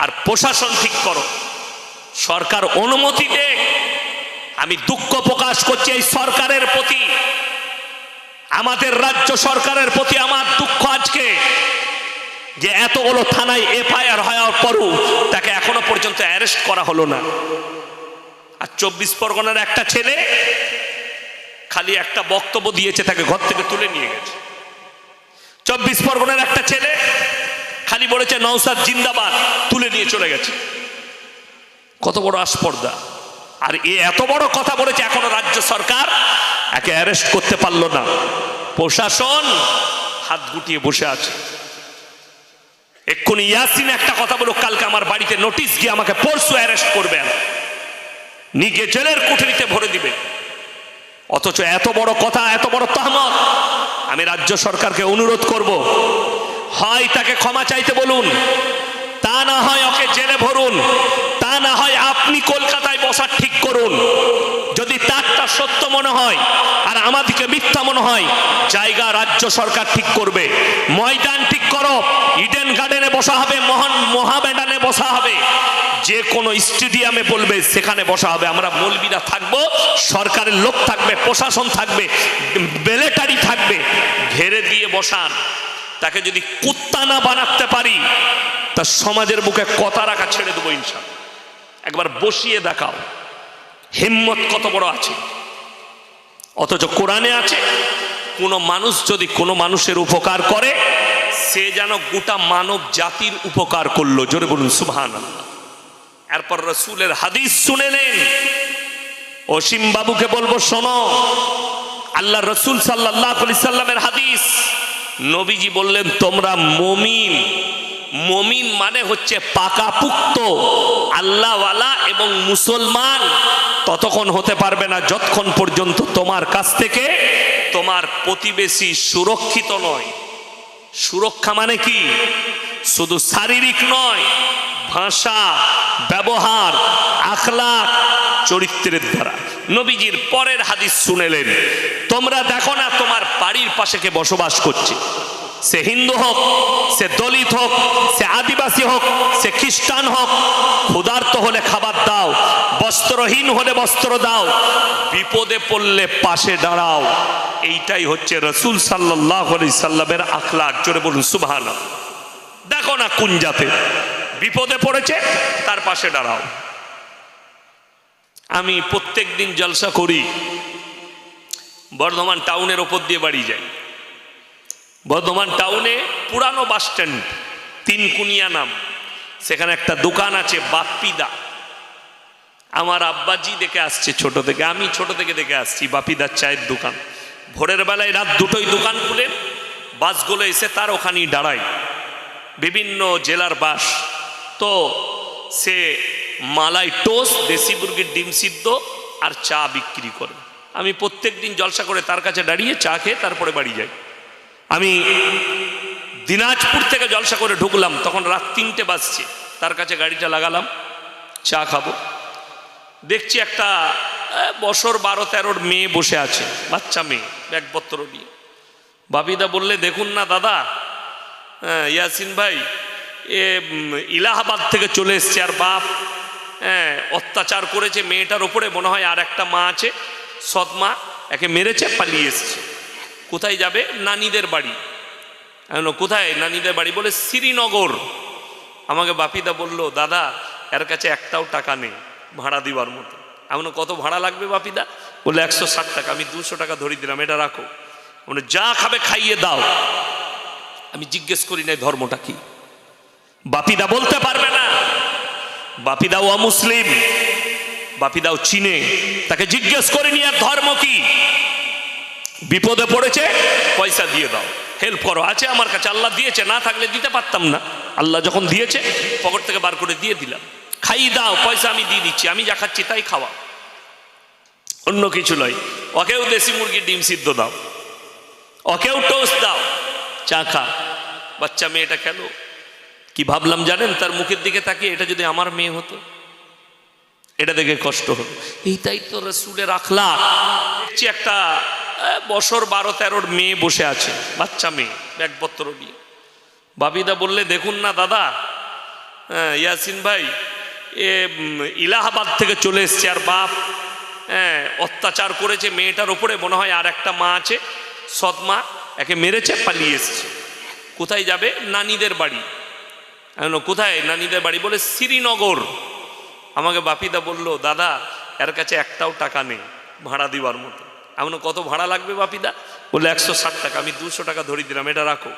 আর প্রশাসন ঠিক করো। সরকার অনুমতি দেখ। আমি দুঃখ প্রকাশ করছি এই সরকারের প্রতি, আমাদের রাজ্য সরকারের প্রতি আমার দুঃখ আজকে, যে এতগুলো থানায় এফআইআর হওয়ার পরও তাকে এখনো পর্যন্ত অ্যারেস্ট করা হলো না। আর 24 পরগনার একটা ছেলে খালি একটা বক্তব্য দিয়েছে, তাকে ঘর থেকে তুলে নিয়ে গেছে। 24 পরগনার একটা ছেলে খালি বলেছে নওশাদ জিন্দাবাদ, তুলে নিয়ে চলে গেছে। কত বড় আস্পর্ধা! আর এ এত বড় কথা বলেছে, এখনো রাজ্য সরকার একে অ্যারেস্ট করতে পারলো না। প্রশাসন হাত গুটিয়ে বসে আছে। এক্ষুনি ইয়াসিন একটা কথা বলো, কালকে আমার বাড়িতে নোটিশ গিয়ে আমাকে পরশু অ্যারেস্ট করবেন, নিজে জেলের কুঠরিতে ভরে দিবে। অথচ এত বড় কথা, এত বড় তহমত। আমি রাজ্য সরকারকে অনুরোধ করব, হয় তাকে ক্ষমা চাইতে বলুন, তা না হয় ওকে জেলে ভরুন, তা না হয় আপনি কলকাতায় বসার ঠিক করুন। যদি তারটা সত্য মনে হয় আর আমাদেরকে মিথ্যা মনে হয়, জায়গা রাজ্য সরকার ঠিক করবে। ময়দান ঠিক করো, ইডেন গার্ডেনে বসা হবে, মোহামেডানে বসা হবে, যে কোনো স্টেডিয়ামে বলবে সেখানে বসা হবে। আমরা মৌলবীরা থাকবো, সরকারের লোক থাকবে, প্রশাসন থাকবে, মিলিটারি থাকবে, ঘেরে দিয়ে বসান। তাকে যদি কুত্তা না বানাতে পারি, তার সমাজের বুকে কথা রাখা ছেড়ে দেবো ইনশাআল্লাহ। একবার বসিয়ে দেখাও হিম্মত কত বড় আছে। অথচ কোরআনে আছে, কোনো মানুষ যদি কোনো মানুষের উপকার করে, সে যেন গোটা মানব জাতির উপকার করলো। জোরে বলুন সুবহানাল্লাহ। এরপর রাসূলের হাদিস শুনে নেন। অসীম বাবুকে বলবো, শোনো, আল্লাহ রাসূল সাল্লাল্লাহু আলাইহি সাল্লামের হাদিস। নবীজি বললেন, তোমরা মুমিন। মুমিন মানে হচ্ছে পাকাপুক্ত আল্লাহওয়ালা এবং মুসলমান ততক্ষণ হতে পারবে না যতক্ষণ পর্যন্ত তোমার কাছ থেকে তোমার প্রতিবেশী সুরক্ষিত নয়। সুরক্ষা মানে কি? শুধু শারীরিক নয়, ভাষা, ব্যবহার, আখলাক, চরিত্রের দ্বারা। নবীজির পরের হাদিস শুনেলেন, তোমরা দেখো না তোমার বাড়ির পাশে কে বসবাস করছে, সে হিন্দু হোক, সে দলিত হোক, সে আদিবাসী হোক, সে খ্রিস্টান হোক, ক্ষুধার্ত হলে খাবার দাও, বস্ত্রহীন হলে বস্ত্র দাও, বিপদে পড়লে পাশে দাঁড়াও। এইটাই হচ্ছে রাসূল সাল্লাল্লাহু আলাইহি সাল্লামের আখলাক। জোরে বলুন সুবহানাল্লাহ। দেখো না কোন জাতে, বিপদে পড়েছে তার পাশে দাঁড়াও। আমি প্রত্যেক দিন জলসা করি, বর্ধমান টাউনের ওপর দিয়ে বাড়ি যাই। বর্ধমান টাউনে পুরানো বাস স্ট্যান্ড, তিনকুনিয়া নাম, সেখানে একটা দোকান আছে বাপ্পিদা। আমার আব্বাজি দেখে আসছে ছোট থেকে, আমি ছোট থেকে দেখে আসছি বাপিদার চায়ের দোকান। ভোরের বেলায় রাত দুটোই দোকান খুলে বাসগুলো এসে তার ওখানেই দাঁড়ায়, বিভিন্ন জেলার বাস। তো সে মালাই টোস্ট, দেশি মুরগির ডিম সিদ্ধ আর চা বিক্রি করে। আমি প্রত্যেক দিন জলসা করে তার কাছে দাঁড়িয়ে চা খেয়ে তারপরে বাড়ি যাই। আমি দিনাজপুর থেকে জলসা করে ঢুকলাম, তখন রাত 3টে বাজছে, তার কাছে গাড়িটা লাগালাম, চা খাবো। দেখছি একটা বছর 12-13 মেয়ে বসে আছে, বাচ্চা মেয়ে, ব্যাগপত্র নিয়ে। বাপিদা বললে, দেখুন না দাদা, ইয়াসিন ভাই এ ইলাহাবাদ থেকে চলে এসছে, আর বাপ অত্যাচার করেছে মেয়েটার ওপরে, মনে হয় আর একটা মা আছে, সৎ মা, একে মেরেছে, পালিয়ে এসছে। কোথায় যাবে? নানিদের বাড়ি। কোথায় নানিদের বাড়ি? বলে শ্রীনগর। আমাকে বাপিদা বলল, দাদা এর কাছে একটাও টাকা নেই ভাড়া দিবার মতো। এমন কত ভাড়া লাগবে বাপিদা? বলে 160 টাকা। আমি 200 টাকা ধরে দিলাম, এটা রাখো, মানে যা খাবে খাইয়ে দাও। আমি জিজ্ঞেস করি নাই ধর্মটা কি, বাপিদা বলতে পারবে না। বাপিদাও অমুসলিম, বাপিদাও চিনে, তাকে জিজ্ঞেস করিনি আর ধর্ম কি। বিপদে পড়েছে, পয়সা দিয়ে দাও, হেল্প করো। আছে আমার কাছে, আল্লাহ দিয়েছে, না থাকলে দিতে পারতাম না। আল্লাহ যখন দিয়েছে পকেট থেকে বার করে দিয়ে দিলাম। খাইয়ে দাও, পয়সা আমি দিয়ে দিচ্ছি, আমি যা খাচ্ছি তাই খাওয়া, অন্য কিছু নয়। ওকেও দেশি মুরগির ডিম সিদ্ধ দাও, ওকেও টোস্ট দাও, চা খা। বাচ্চা মেয়েটা কেন কি ভাবলাম জানেন? তার মুখের দিকে তাকিয়ে, এটা যদি আমার মেয়ে হতো, এটা দেখে কষ্ট হতো। এইটাই তো রাসূলের আখলাক। দেখছি একটা বছর 12-13 মেয়ে বসে আছে, বাচ্চা মেয়ে, ব্যাগপত্র নিয়ে। বাপিদা বললে, দেখুন না দাদা, হ্যাঁ ইয়াসিন ভাই এ ইলাহাবাদ থেকে চলে এসছে, আর বাপ হ্যাঁ অত্যাচার করেছে মেয়েটার ওপরে, মনে হয় আর একটা মা আছে সৎ মা, একে মেরেছে, পালিয়ে এসছে। কোথায় যাবে? নানিদের বাড়ি। কোথায় নানিদের বাড়ি? বলে শ্রীনগর। আমাকে বাপিদা বলল, দাদা এর কাছে একটাও টাকা নেই ভাড়া দিবার মতো। এমন কত ভাড়া লাগবে বাপিদা? বলে 160 টাকা। আমি 200 টাকা ধরে দিলাম, এটা রাখো।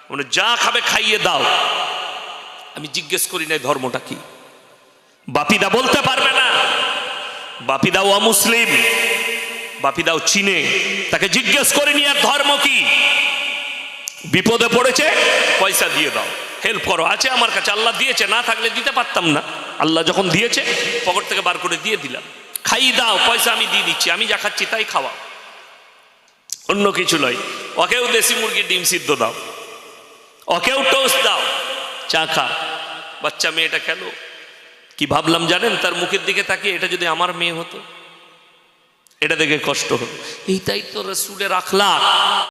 মানে যা খাবে খাইয়ে দাও। আমি জিজ্ঞেস করি নাই ধর্মটা কি, বাপিদা বলতে পারবে না। বাপিদাও অমুসলিম, বাপিদাও চিনে, তাকে জিজ্ঞেস করিনি আর ধর্ম কি। বিপদে পড়েছে, পয়সা দিয়ে দাও, হেল্প করো। আছে আমার কাছে, আল্লাহ দিয়েছে, না থাকলে দিতে পারতাম না। আল্লাহ যখন দিয়েছে পকেট থেকে বার করে দিয়ে দিলাম। খাইয়ে দাও, পয়সা আমি দিয়ে দিচ্ছি, আমি যা খাচ্ছি তাই খাওয়া, অন্য কিছু নয়। ওকেও দেশি মুরগির ডিম সিদ্ধ দাও, ওকেও টোস্ট দাও, চা খা। বাচ্চা মেয়েটা খেলো। কি ভাবলাম জানেন? তার মুখের দিকে তাকিয়ে, এটা যদি আমার মেয়ে হতো, এটা দেখে কষ্ট হলো। এইটাই তো রাসূলের আখলাক।